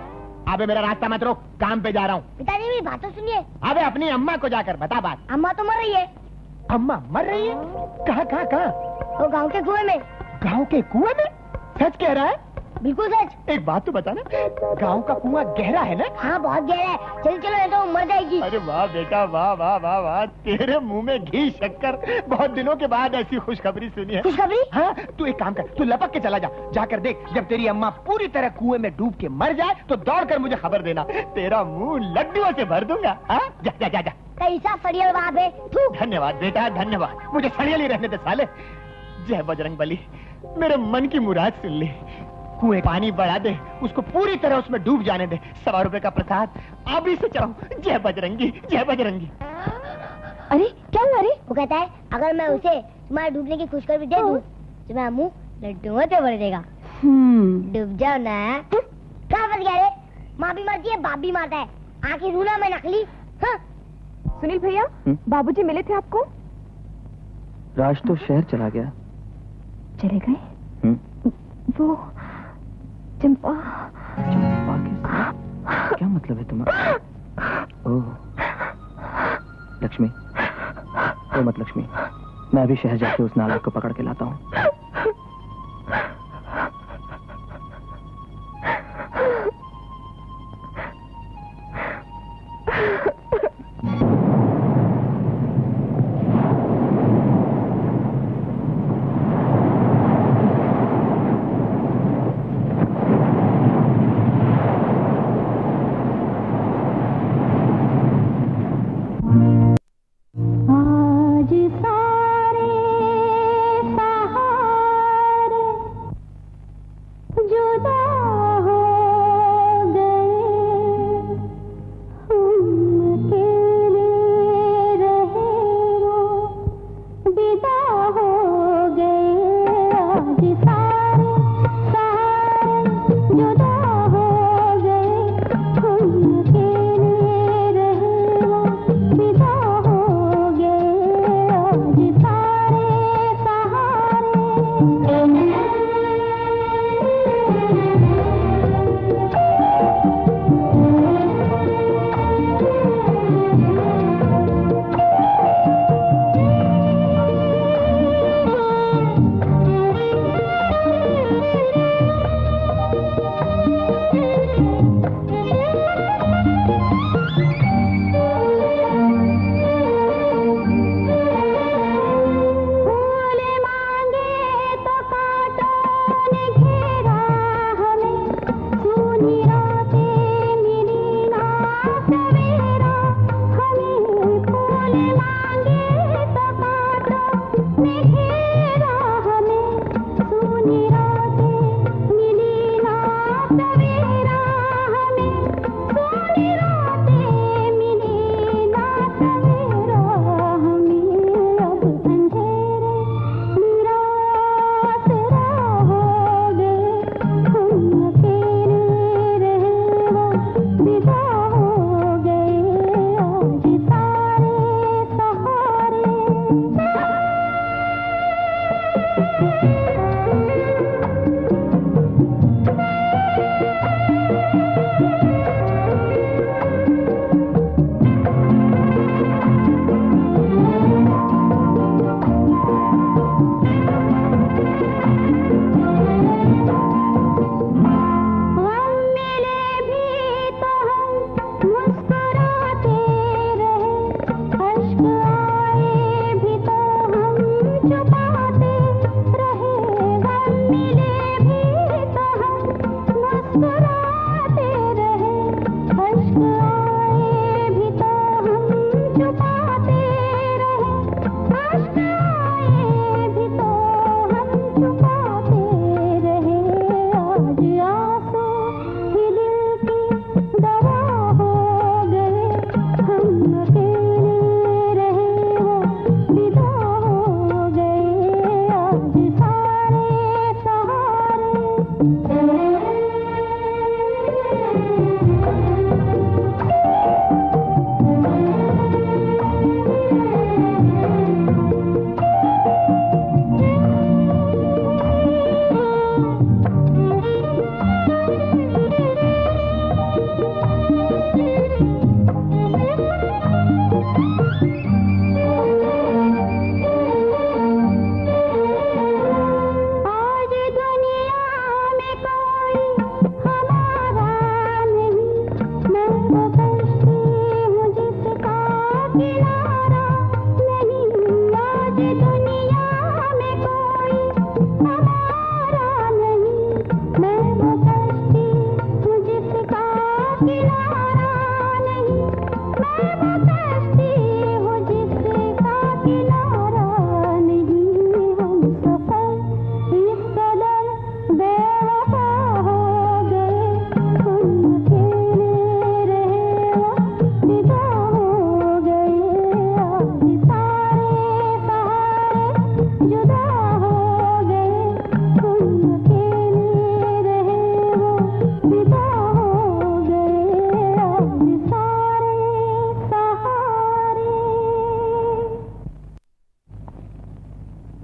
अबे मेरा रास्ता मत रोक, काम पे जा रहा हूँ। पिताजी मेरी बात तो सुनिए। अबे अपनी अम्मा को जाकर बता बात। अम्मा तो मर रही है। अम्मा मर रही है? कहाँ कहाँ कहाँ? वो गांव के कुएं में। गांव के कुएं में? सच कह रहा है? बिल्कुल सच। एक बात तो बता ना, गांव का कुआं गहरा है ना? हाँ बहुत गहरा है। चल चलो, नहीं तो मर जाएगी। अरे वाह बेटा, वाह वाह वाह वाह, तेरे मुंह में घी शक्कर। बहुत दिनों के बाद ऐसी खुशखबरी सुनी है। खुशखबरी? हाँ, तू एक काम कर, तू लपक के चला जा, जाकर देख, जब तेरी अम्मा पूरी तरह कुएं में डूब के मर जाए तो दौड़ कर मुझे खबर देना। तेरा मुंह लड्डुओं से भर दूंगा। हाँ, जा जा जा जा। कैसा सड़ियल बाप है। धन्यवाद बेटा, धन्यवाद। मुझे सड़ियल ही रहने दे साले। जय बजरंग बली, मेरे मन की मुराद सुन ले। कुएं पानी बढ़ा दे, उसको पूरी तरह उसमें डूब जाने दे। 100 रुपए का प्रसाद अभी से चढ़ाऊं। जय बजरंगी, जय बजरंगी। अरे क्या हुआ? अरे वो कहता है अगर मैं उसे तुम्हारे डूबने की खुशखबरी दे दूं तो मेरा मुंह लड्डुओं से भर देगा। डूब जाओ ना। कहाँ फंस गया रे? माँ भी मरती है, बाप भी मारता है। आखिर रूना में नकली। हाँ? सुनील भैया, बाबूजी मिले थे आपको? राज तो शहर चला गया। चले गए? वो चंपा के साथ? क्या मतलब है तुम्हारा? ओह लक्ष्मी, ओ मत लक्ष्मी, मैं अभी शहर जाके उस नालायक को पकड़ के लाता हूँ। आज सारे सहारे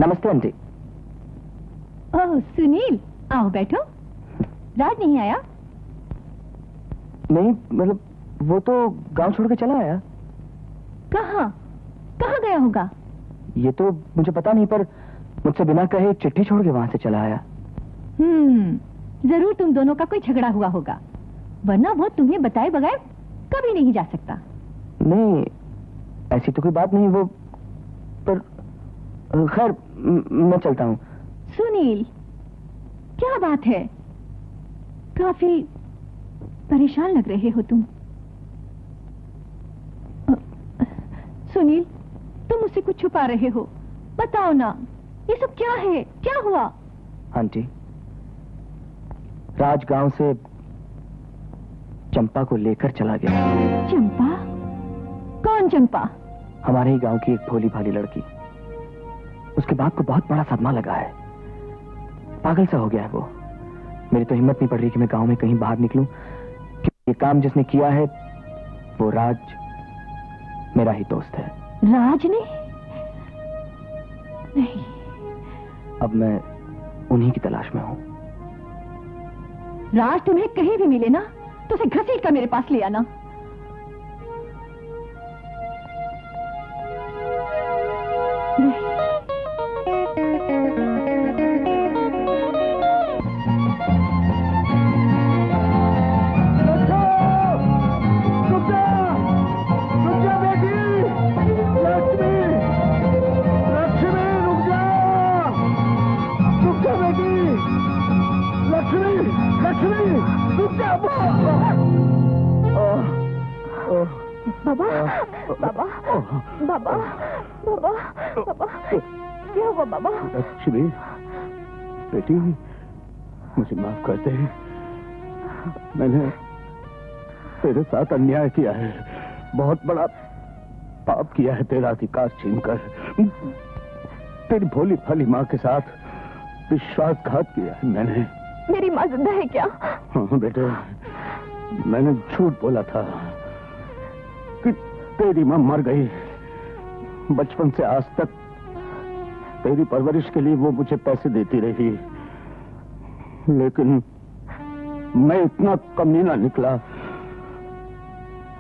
नमस्ते आंटी। ओह सुनील, आओ बैठो। राज नहीं आया? नहीं, मतलब वो तो गांव छोड़ के चला आया। कहाँ कहाँ गया होगा? ये तो मुझे पता नहीं, पर मुझसे बिना कहे चिट्ठी छोड़ के वहां से चला आया। जरूर तुम दोनों का कोई झगड़ा हुआ होगा, वरना वो तुम्हें बताए बगैर कभी नहीं जा सकता। नहीं, ऐसी तो कोई बात नहीं, वो पर खैर मैं चलता हूँ। सुनील, क्या बात है? काफी परेशान लग रहे हो तुम। सुनील, तुम मुझसे कुछ छुपा रहे हो, बताओ ना, ये सब क्या है? क्या हुआ? आंटी, राज गांव से चंपा को लेकर चला गया। चंपा? कौन चंपा? हमारे ही गांव की एक भोली भाली लड़की। उसके बाप को बहुत बड़ा सदमा लगा है, पागल सा हो गया है वो। मेरी तो हिम्मत नहीं पड़ रही कि मैं गांव में कहीं बाहर निकलूं, क्योंकि ये काम जिसने किया है वो राज मेरा ही दोस्त है। राज ने? नहीं। अब मैं उन्हीं की तलाश में हूं। राज तुम्हें कहीं भी मिले ना तो उसे घसीट कर मेरे पास ले आना। बाबा, बाबा, बाबा, बाबा, बाबा, क्या हुआ बाबा? लक्ष्मी, बेटी, मुझे माफ कर दे। मैंने तेरे साथ अन्याय किया है, बहुत बड़ा पाप किया है, तेरा अधिकार छीनकर तेरी भोली भाली माँ के साथ विश्वासघात किया है मैंने। मेरी माँ जिंदा है क्या? हाँ बेटे, मैंने झूठ बोला था कि तेरी माँ मर गई। बचपन से आज तक तेरी परवरिश के लिए वो मुझे पैसे देती रही, लेकिन मैं इतना कमीना निकला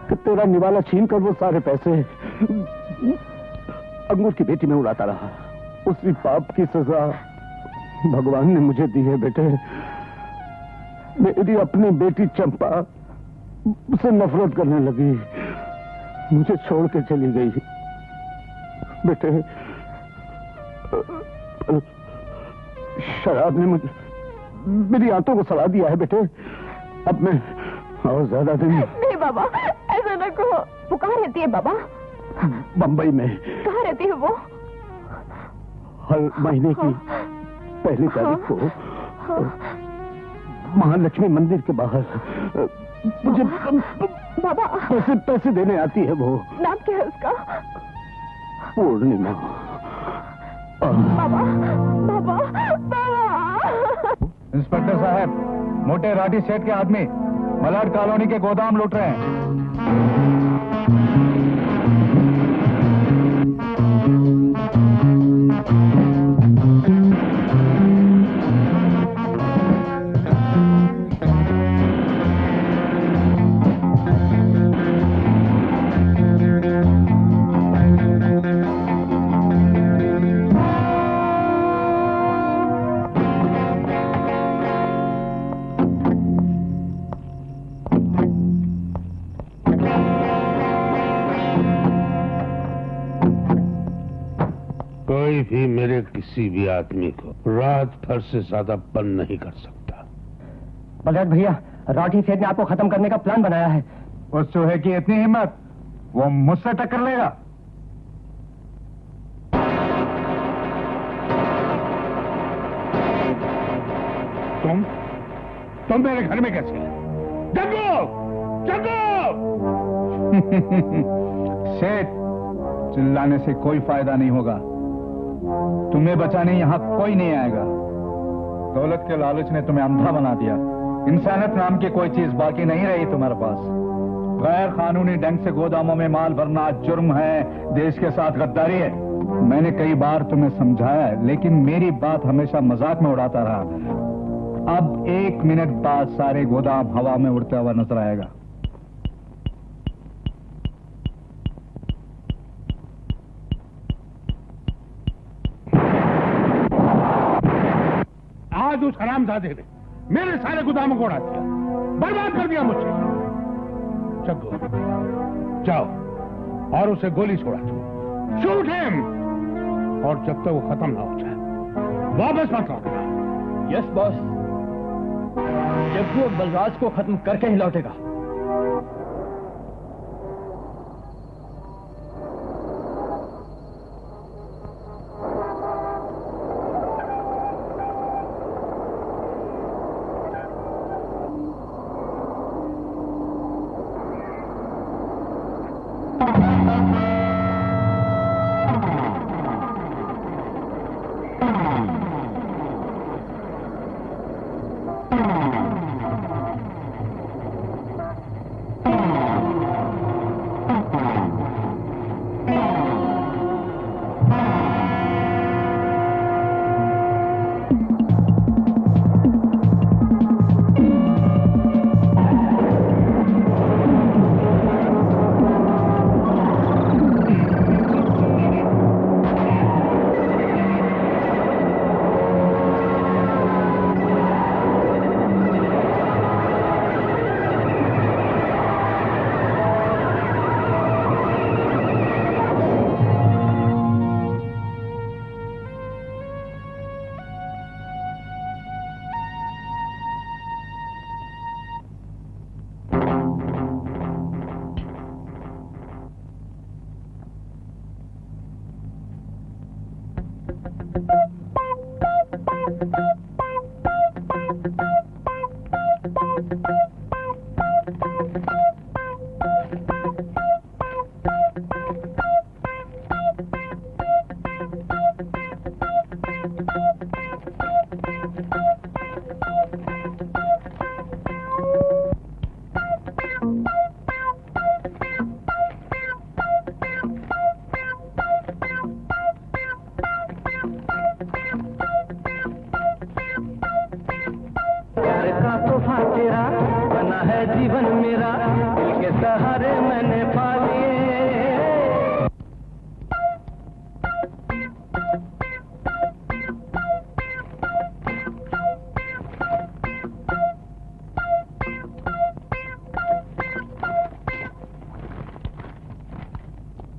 कि तेरा निवाला छीन कर वो सारे पैसे अंगूर की बेटी में उड़ाता रहा। उसी पाप की सजा भगवान ने मुझे दी है बेटे। मेरी अपनी बेटी चंपा उसे नफरत करने लगी, मुझे छोड़ के चली गई। बेटे, शराब ने मुझे मेरी आंतों को सड़ा दिया है बेटे। अब मैं और ज्यादा नहीं बाबा, ऐसा न कहो। वो कहाँ रहती है बाबा? बंबई में। कहाँ रहती है वो? हर महीने की पहली तारीख को महालक्ष्मी मंदिर के बाहर मुझे बाबा पैसे देने आती है वो। नाम क्या है उसका? पूर्णिमा। बाबा, बाबा, बाबा। इंस्पेक्टर साहब, मोटे राठी सेठ के आदमी मलाड कॉलोनी के गोदाम लूट रहे हैं। कोई भी मेरे किसी भी आदमी को रात भर से ज्यादा बंद नहीं कर सकता। बलराज भैया, राठी सेठ ने आपको खत्म करने का प्लान बनाया है। उस चूहे की इतनी हिम्मत, वो मुझसे टक्कर लेगा? तुम मेरे घर में कैसे? जग्गू, जग्गू! सेठ, चिल्लाने से कोई फायदा नहीं होगा। तुम्हें बचाने यहाँ कोई नहीं आएगा। दौलत के लालच ने तुम्हें अंधा बना दिया। इंसानियत नाम की कोई चीज बाकी नहीं रही तुम्हारे पास। गैर कानूनी ढंग से गोदामों में माल भरना जुर्म है, देश के साथ गद्दारी है। मैंने कई बार तुम्हें समझाया है, लेकिन मेरी बात हमेशा मजाक में उड़ाता रहा। अब 1 मिनट बाद सारे गोदाम हवा में उड़ता हुआ नजर आएगा। आज उस हरामजादे ने मेरे सारे गोदामों को उड़ा दिया, बर्बाद कर दिया मुझे। चलो जाओ और उसे गोली छोड़ा दो, शूट हिम। और जब तक वो खत्म ना हो जाए वापस मत लौटना। यस बॉस, जब वो बलराज को खत्म करके ही लौटेगा।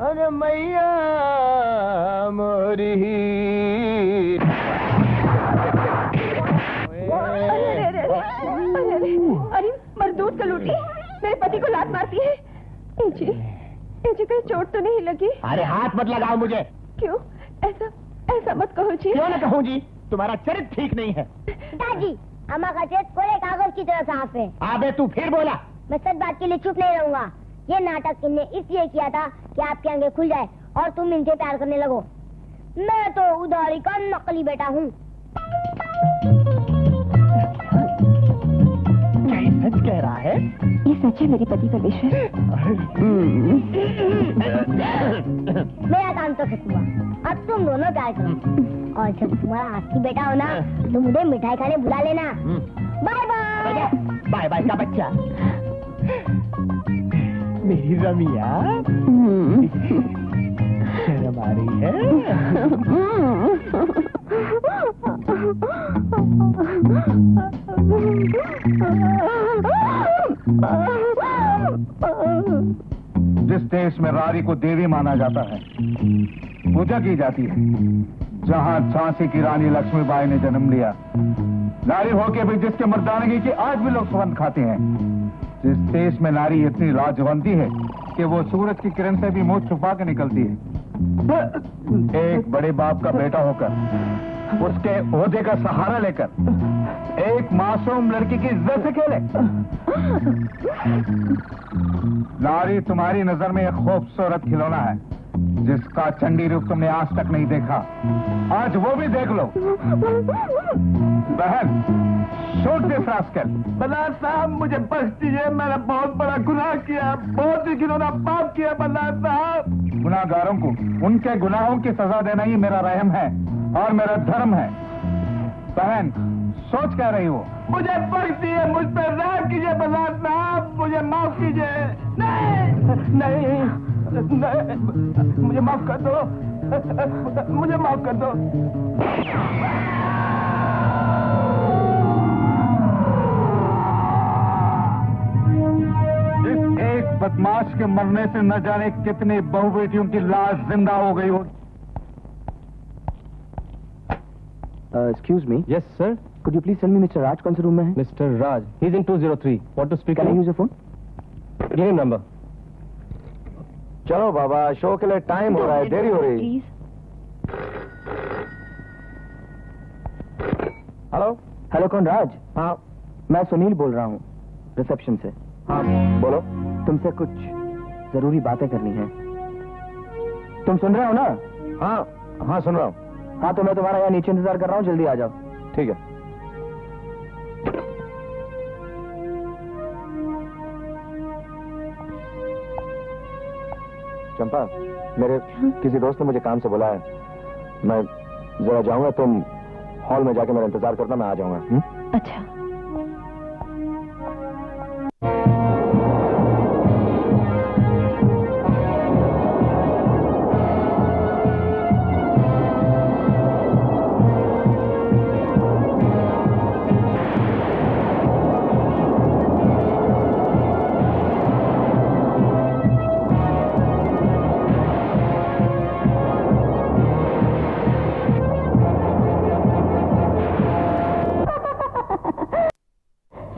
अरे मैया मोरी अरे मरदूत का लूटी मेरे पति को लात मारती है। एजी कहीं चोट तो नहीं लगी? अरे हाथ मत लगाओ मुझे। क्यों? ऐसा ऐसा मत कहो जी। क्यों ना कहूँ जी, तुम्हारा चरित्र ठीक नहीं है। पिताजी, अम्मा का चरित्र कोरे कागज की तरह साफ है। आबे तू फिर बोला। मैं सच बात के लिए चुप नहीं रहूंगा। ये नाटक इनने इसलिए किया था कि आपकी आंखें खुल जाए और तुम इनसे प्यार करने लगो। मैं तो उधारी का नकली बेटा हूँ। सच कह रहा है? ये सच है मेरे पति परमेश्वर। मेरा काम तो खत्म हुआ, अब तुम दोनों प्यार करो। और जब तुम्हारा असली बेटा हो ना तो मुझे मिठाई खाने बुला लेना। Bye bye. बाय बाय का बच्चा। मेरी रमिया शर्म आ रही है? जिस देश में रानी को देवी माना जाता है, पूजा की जाती है, जहां झांसी की रानी लक्ष्मीबाई ने जन्म लिया, नारी होके भी जिसके मर्दानगी की आज भी लोग सुगंध खाते हैं, जिस देश में नारी इतनी लाजवंती है कि वो सूरज की किरण से भी मुंह छुपा के निकलती है, एक बड़े बाप का बेटा होकर, उसके ओहदे का सहारा लेकर एक मासूम लड़की की इज्जत से खेले। नारी तुम्हारी नजर में एक खूबसूरत खिलौना है, जिसका चंडी रूप तुमने आज तक नहीं देखा, आज वो भी देख लो। बहन, शूट दिस रास्कल। बल्ला साहब मुझे बख्श दीजिए, मैंने बहुत बड़ा गुनाह किया, बहुत ही घिनौना पाप किया बल्ला साहब। गुनाहगारों को उनके गुनाहों की सजा देना ही मेरा रहम है और मेरा धर्म है। बहन, सोच क्या रही हो? मुझे बख्श दीजिए, मुझ पर रहम कीजिए बल्ला साहब, मुझे माफ कीजिए। नहीं नहीं नहीं, मुझे माफ कर दो, मुझे माफ कर दो। इस एक बदमाश के मरने से न जाने कितनी बहू बेटियों की लाश जिंदा हो गई हो। Excuse me. Yes, sir. Could you please tell me Mr. Raj कौन से रूम में है? Mr. Raj, he's in 203. Want to speak? Can I use your phone? Give him number. चलो बाबा, शो के लिए टाइम हो रहा है, देरी हो रही। हेलो हेलो, कौन? राज? हाँ, मैं सुनील बोल रहा हूँ, रिसेप्शन से। हाँ बोलो। तुमसे कुछ जरूरी बातें करनी है। तुम सुन रहे हो ना? हाँ हाँ सुन रहा हूँ। हाँ तो मैं तुम्हारा यहाँ नीचे इंतजार कर रहा हूँ, जल्दी आ जाओ। ठीक है। चंपा, मेरे किसी दोस्त ने मुझे काम से बुलाया है, मैं जरा जाऊंगा, तुम हॉल में जाके मेरा इंतजार करना, मैं आ जाऊंगा। अच्छा।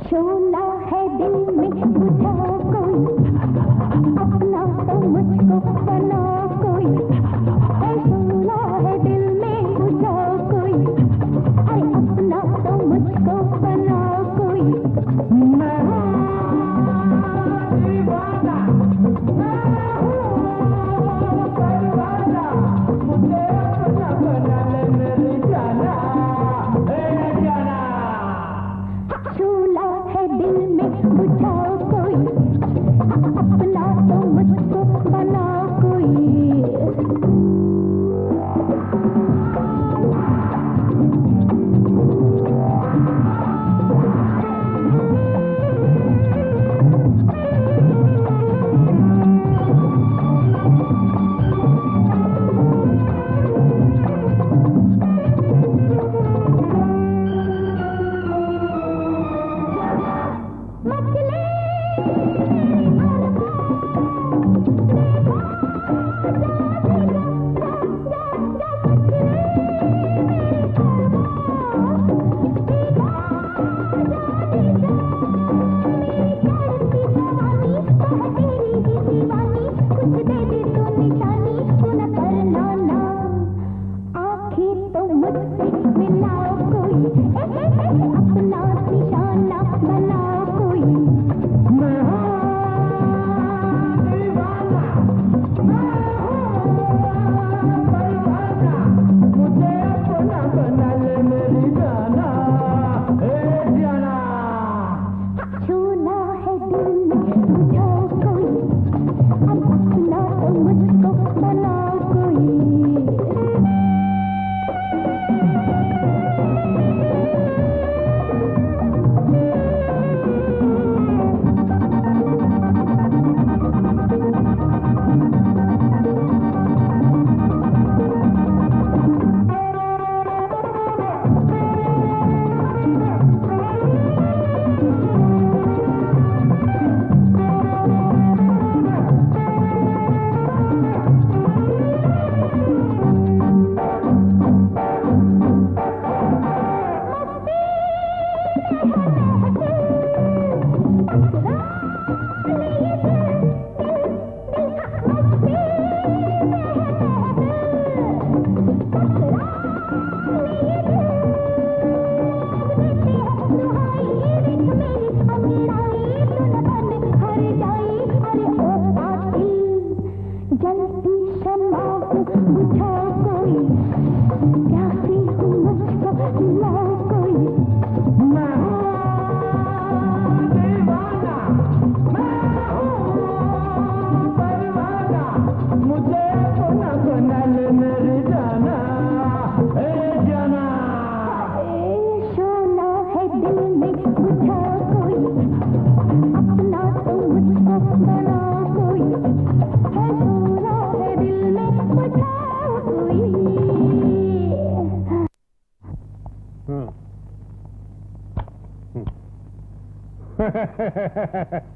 शोला है दिल में बुझा कोई, अपना तो मुझको बना कोई। शोला है दिल में बुझा कोई, अरे अपना तो मुझको बना कोई। शोला है दिल में बुझा कोई, अपना तो मुझको बना कोई। मछली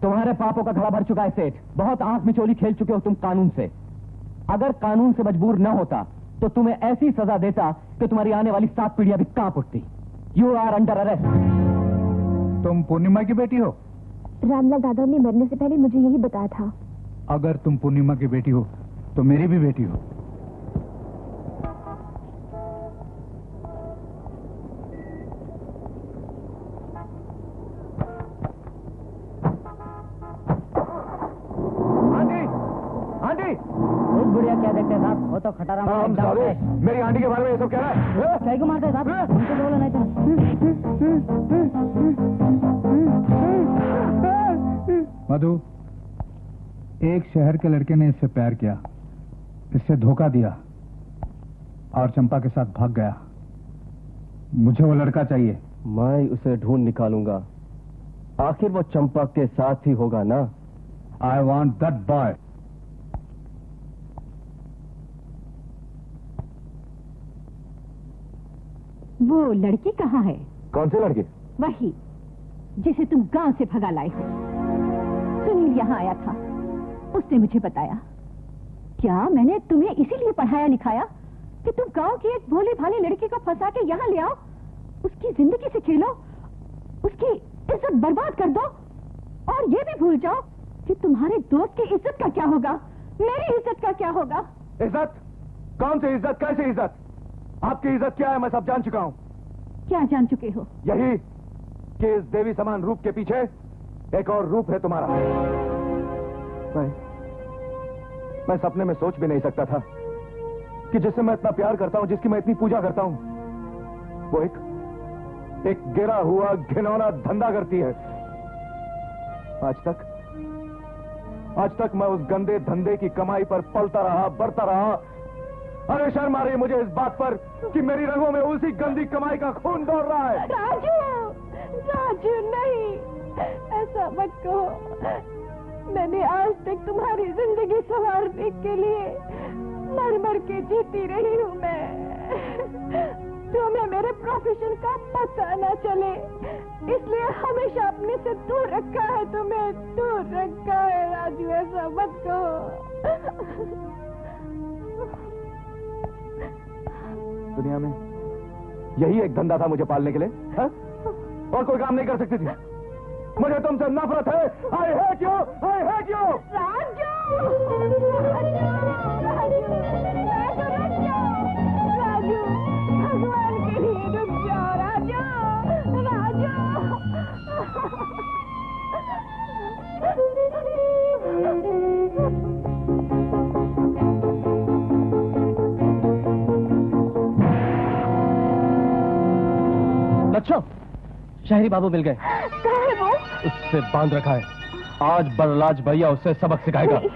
तुम्हारे पापों का घड़ा भर चुका है सेठ। बहुत आंख में चोली खेल चुके हो तुम कानून से। अगर कानून से मजबूर न होता तो तुम्हें ऐसी सजा देता कि तुम्हारी आने वाली 7 पीढ़ियां भी कांप उठती। You are under arrest. तुम पूर्णिमा की बेटी हो? रामलाल यादव ने मरने से पहले मुझे यही बताया था। अगर तुम पूर्णिमा की बेटी हो तो मेरी भी बेटी हो। बुढ़िया क्या देखते हैं साहब, वो तो खटारा मेरी आंटी के बारे में ये सब कह रहा है। क्या को मारते हैं साहब, उनको बोलो नहीं तो। मधु, एक शहर के लड़के ने इससे प्यार किया, इससे धोखा दिया और चंपा के साथ भाग गया। मुझे वो लड़का चाहिए। मैं उसे ढूंढ निकालूंगा। आखिर वो चंपा के साथ ही होगा ना। I want that boy. वो लड़की कहाँ है? कौन सी लड़की? वही जिसे तुम गांव से भगा लाए हो। सुनील यहाँ आया था, उसने मुझे बताया। क्या मैंने तुम्हें इसीलिए पढ़ाया लिखाया कि तुम गांव की एक भोली भाली लड़की को फंसा के यहाँ ले आओ, उसकी जिंदगी से खेलो, उसकी इज्जत बर्बाद कर दो और ये भी भूल जाओ कि तुम्हारे दोस्त की इज्जत का क्या होगा, मेरी इज्जत का क्या होगा। इज्जत? कौन सी इज्जत, कैसी इज्जत? आपकी इज्जत क्या है मैं सब जान चुका हूं। क्या जान चुके हो? यही कि इस देवी समान रूप के पीछे एक और रूप है तुम्हारा। मैं सपने में सोच भी नहीं सकता था कि जिससे मैं इतना प्यार करता हूं, जिसकी मैं इतनी पूजा करता हूं, वो एक गिरा हुआ घिनौना धंधा करती है। आज तक मैं उस गंदे धंधे की कमाई पर पलता रहा, बढ़ता रहा। अरे शर्म आ रही है मुझे इस बात पर कि मेरी रगों में उसी गंदी कमाई का खून दौड़ रहा है। राजू नहीं, ऐसा मत कहो। मैंने आज तक तुम्हारी जिंदगी संवारने के लिए मर मर के जीती रही हूँ। मैं तुम्हें मेरे प्रोफेशन का पता न चले इसलिए हमेशा अपने से दूर रखा है, तुम्हें दूर रखा है। राजू ऐसा मत कहो। दुनिया में यही एक धंधा था मुझे पालने के लिए, है? और कोई काम नहीं कर सकती थी। मुझे तुमसे नफरत है। I hate you, I hate you. Raju, भगवान के लिए रुक जाओ। राजू, बच्चों, शहरी बाबू मिल गए। कहाँ है वो? उससे बांध रखा है। आज बरलाज भैया उससे सबक सिखाएगा। नहीं।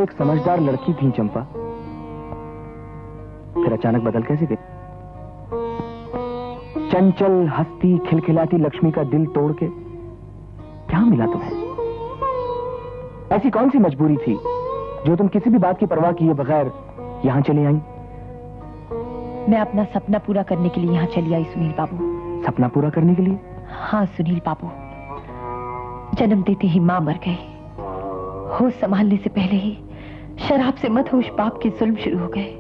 एक समझदार लड़की थी चंपा, फिर अचानक बदल कैसे गई? चंचल, हंसती, खिलखिलाती लक्ष्मी का दिल तोड़ के क्या मिला तुम्हें? ऐसी कौन सी मजबूरी थी जो तुम किसी भी बात की परवाह किए बगैर यहां चली आई? मैं अपना सपना पूरा करने के लिए यहाँ चली आई सुनील बाबू। सपना पूरा करने के लिए? हाँ सुनील बाबू, जन्म देते ही मां मर गई। होश संभालने से पहले ही शराब से मदहोश बाप के जुल्म शुरू हो गए।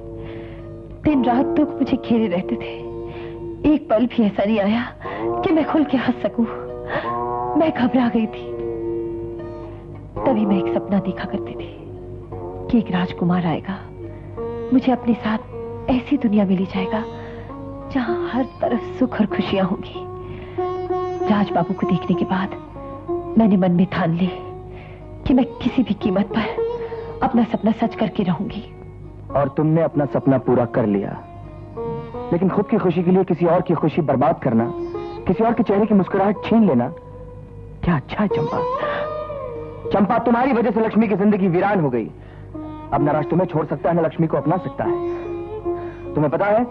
दिन रात दुख मुझे घेरे रहते थे। एक पल भी ऐसा नहीं आया कि मैं खुल के हंस सकूं। मैं घबरा गई थी। तभी मैं एक सपना देखा करती थी कि एक राजकुमार आएगा, मुझे अपने साथ ऐसी दुनिया में ले जाएगा जहां हर तरफ सुख और खुशियां होंगी। राज बाबू को देखने के बाद मैंने मन में ठान ली कि मैं किसी भी कीमत पर अपना सपना सच करके रहूंगी। और तुमने अपना सपना पूरा कर लिया, लेकिन खुद की खुशी के लिए किसी और की खुशी बर्बाद करना, किसी और के चेहरे की मुस्कुराहट छीन लेना क्या अच्छा है चंपा? चंपा, तुम्हारी वजह से लक्ष्मी की जिंदगी वीरान हो गई। अब न राज तुम्हें छोड़ सकता है, न लक्ष्मी को अपना सकता है। तुम्हें पता है,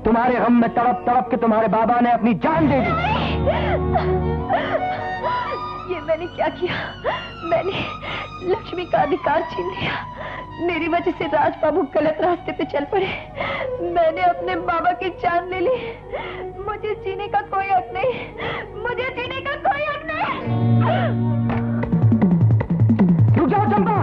तुम्हारे गम में तड़प तड़प के तुम्हारे बाबा ने अपनी जान दे दी। ये मैंने क्या किया? मैंने लक्ष्मी का अधिकार छीन लिया। मेरी वजह से राज बाबू गलत रास्ते पे चल पड़े। मैंने अपने बाबा की जान ले ली। मुझे जीने का कोई हक नहीं। मुझे जीने का कोई हक नहीं। रुक जाओ चंपा।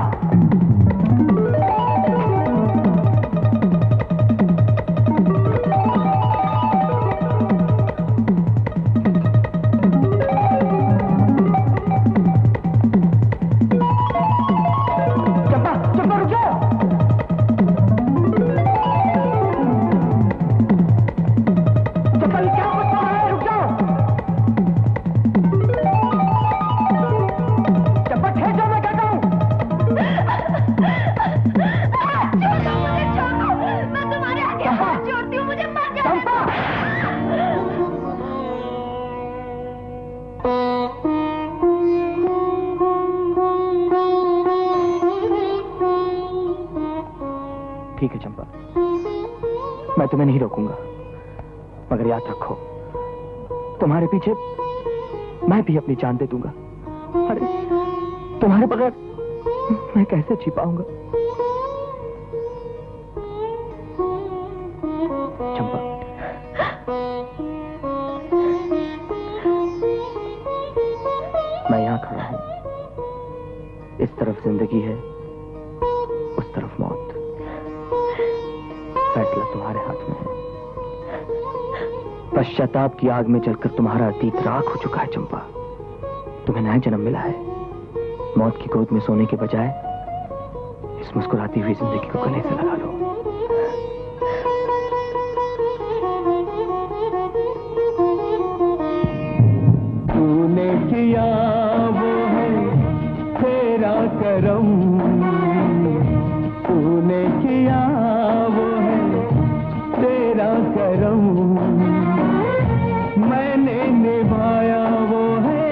ठीक है चंपा, मैं तुम्हें नहीं रोकूंगा, मगर याद रखो, तुम्हारे पीछे मैं भी अपनी जान दे दूंगा। अरे तुम्हारे बगैर मैं कैसे जी पाऊंगा? चंपा, मैं यहां खड़ा हूं। इस तरफ जिंदगी है, उस तरफ मौत। फैसला तुम्हारे हाथ में है। पश्चाताप की आग में जलकर तुम्हारा अतीत राख हो चुका है चंपा। तुम्हें नया जन्म मिला है। मौत की गोद में सोने के बजाय इस मुस्कुराती हुई जिंदगी को गले से लगा लो। तूने किया वो है तेरा करम, तूने किया वो है तेरा करम, मैंने निभाया वो है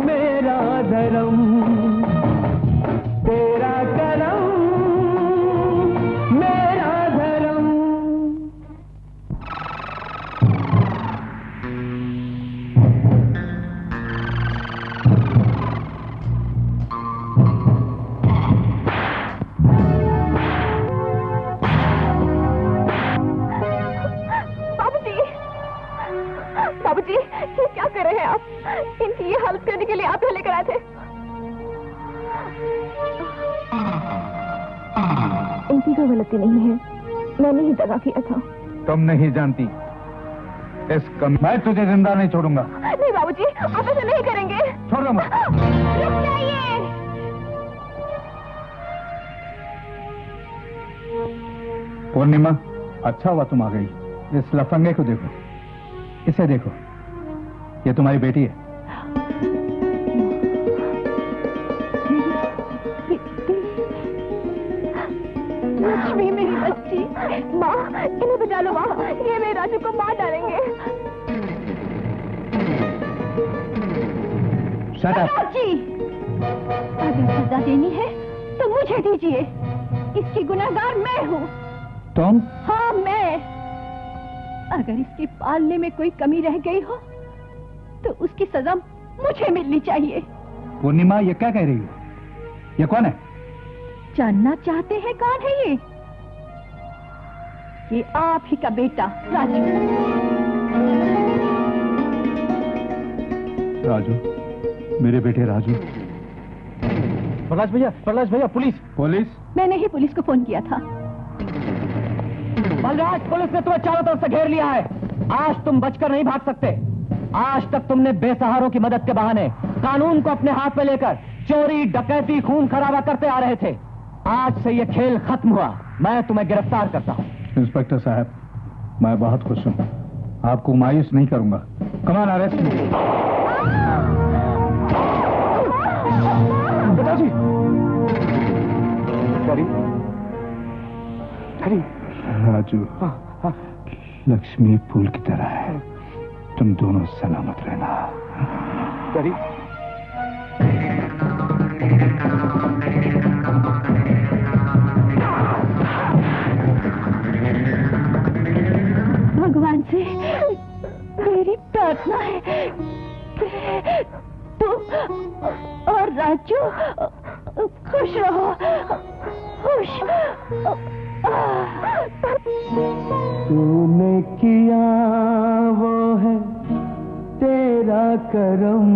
मेरा धर्म। तेरा करम मेरा धर्म। बाबूजी, ये क्या कर रहे हैं आप? इनकी ये हालत करने के लिए आप यहाँ लेकर आए थे। इनकी कोई गलती नहीं है, मैंने ही दगा किया था। तुम नहीं जानती, मैं तुझे जिंदा नहीं छोड़ूंगा। नहीं बाबूजी, आप ऐसा नहीं करेंगे। छोड़ दो। रुक जाइए। पूर्णिमा, अच्छा हुआ तुम आ गई। इस लफंगे को देखो, इसे देखो, ये तुम्हारी बेटी है। लक्ष्मी मेरी बच्ची। माँ, इन्हें बचा लो माँ, ये मेरे राजू को मार डालेंगे। Shut up. जी, अगर सजा देनी है तो मुझे मुझे दीजिए, इसकी गुनहगार मैं हूँ। तुम? हाँ मैं। अगर इसके पालने में कोई कमी रह गई हो तो उसकी सजा मुझे मिलनी चाहिए। पूर्णिमा, ये क्या कह रही हो? ये कौन है? जानना चाहते हैं कौन है ये? ये आप ही का बेटा राजू। राजू, मेरे बेटे राजू। प्रकाश भैया, पुलिस। पुलिस? मैंने ही पुलिस को फोन किया था। बलराज, पुलिस ने तुम्हें चारों तरफ से घेर लिया है। आज तुम बचकर नहीं भाग सकते। आज तक तुमने बेसहारों की मदद के बहाने कानून को अपने हाथ में लेकर चोरी, डकैती, खून खराबा करते आ रहे थे। आज से ये खेल खत्म हुआ। मैं तुम्हें गिरफ्तार करता हूँ। इंस्पेक्टर साहब, मैं बहुत खुश हूँ। आपको मायूस नहीं करूंगा। कम ऑन, अरेस्ट मी। पिताजी। राजू, लक्ष्मी फूल की तरह है। तुम दोनों सलामत रहना। भगवान से मेरी प्रार्थना है कि तुम और राजू खुश रहो, खुश। तूने किया वो है तेरा करम,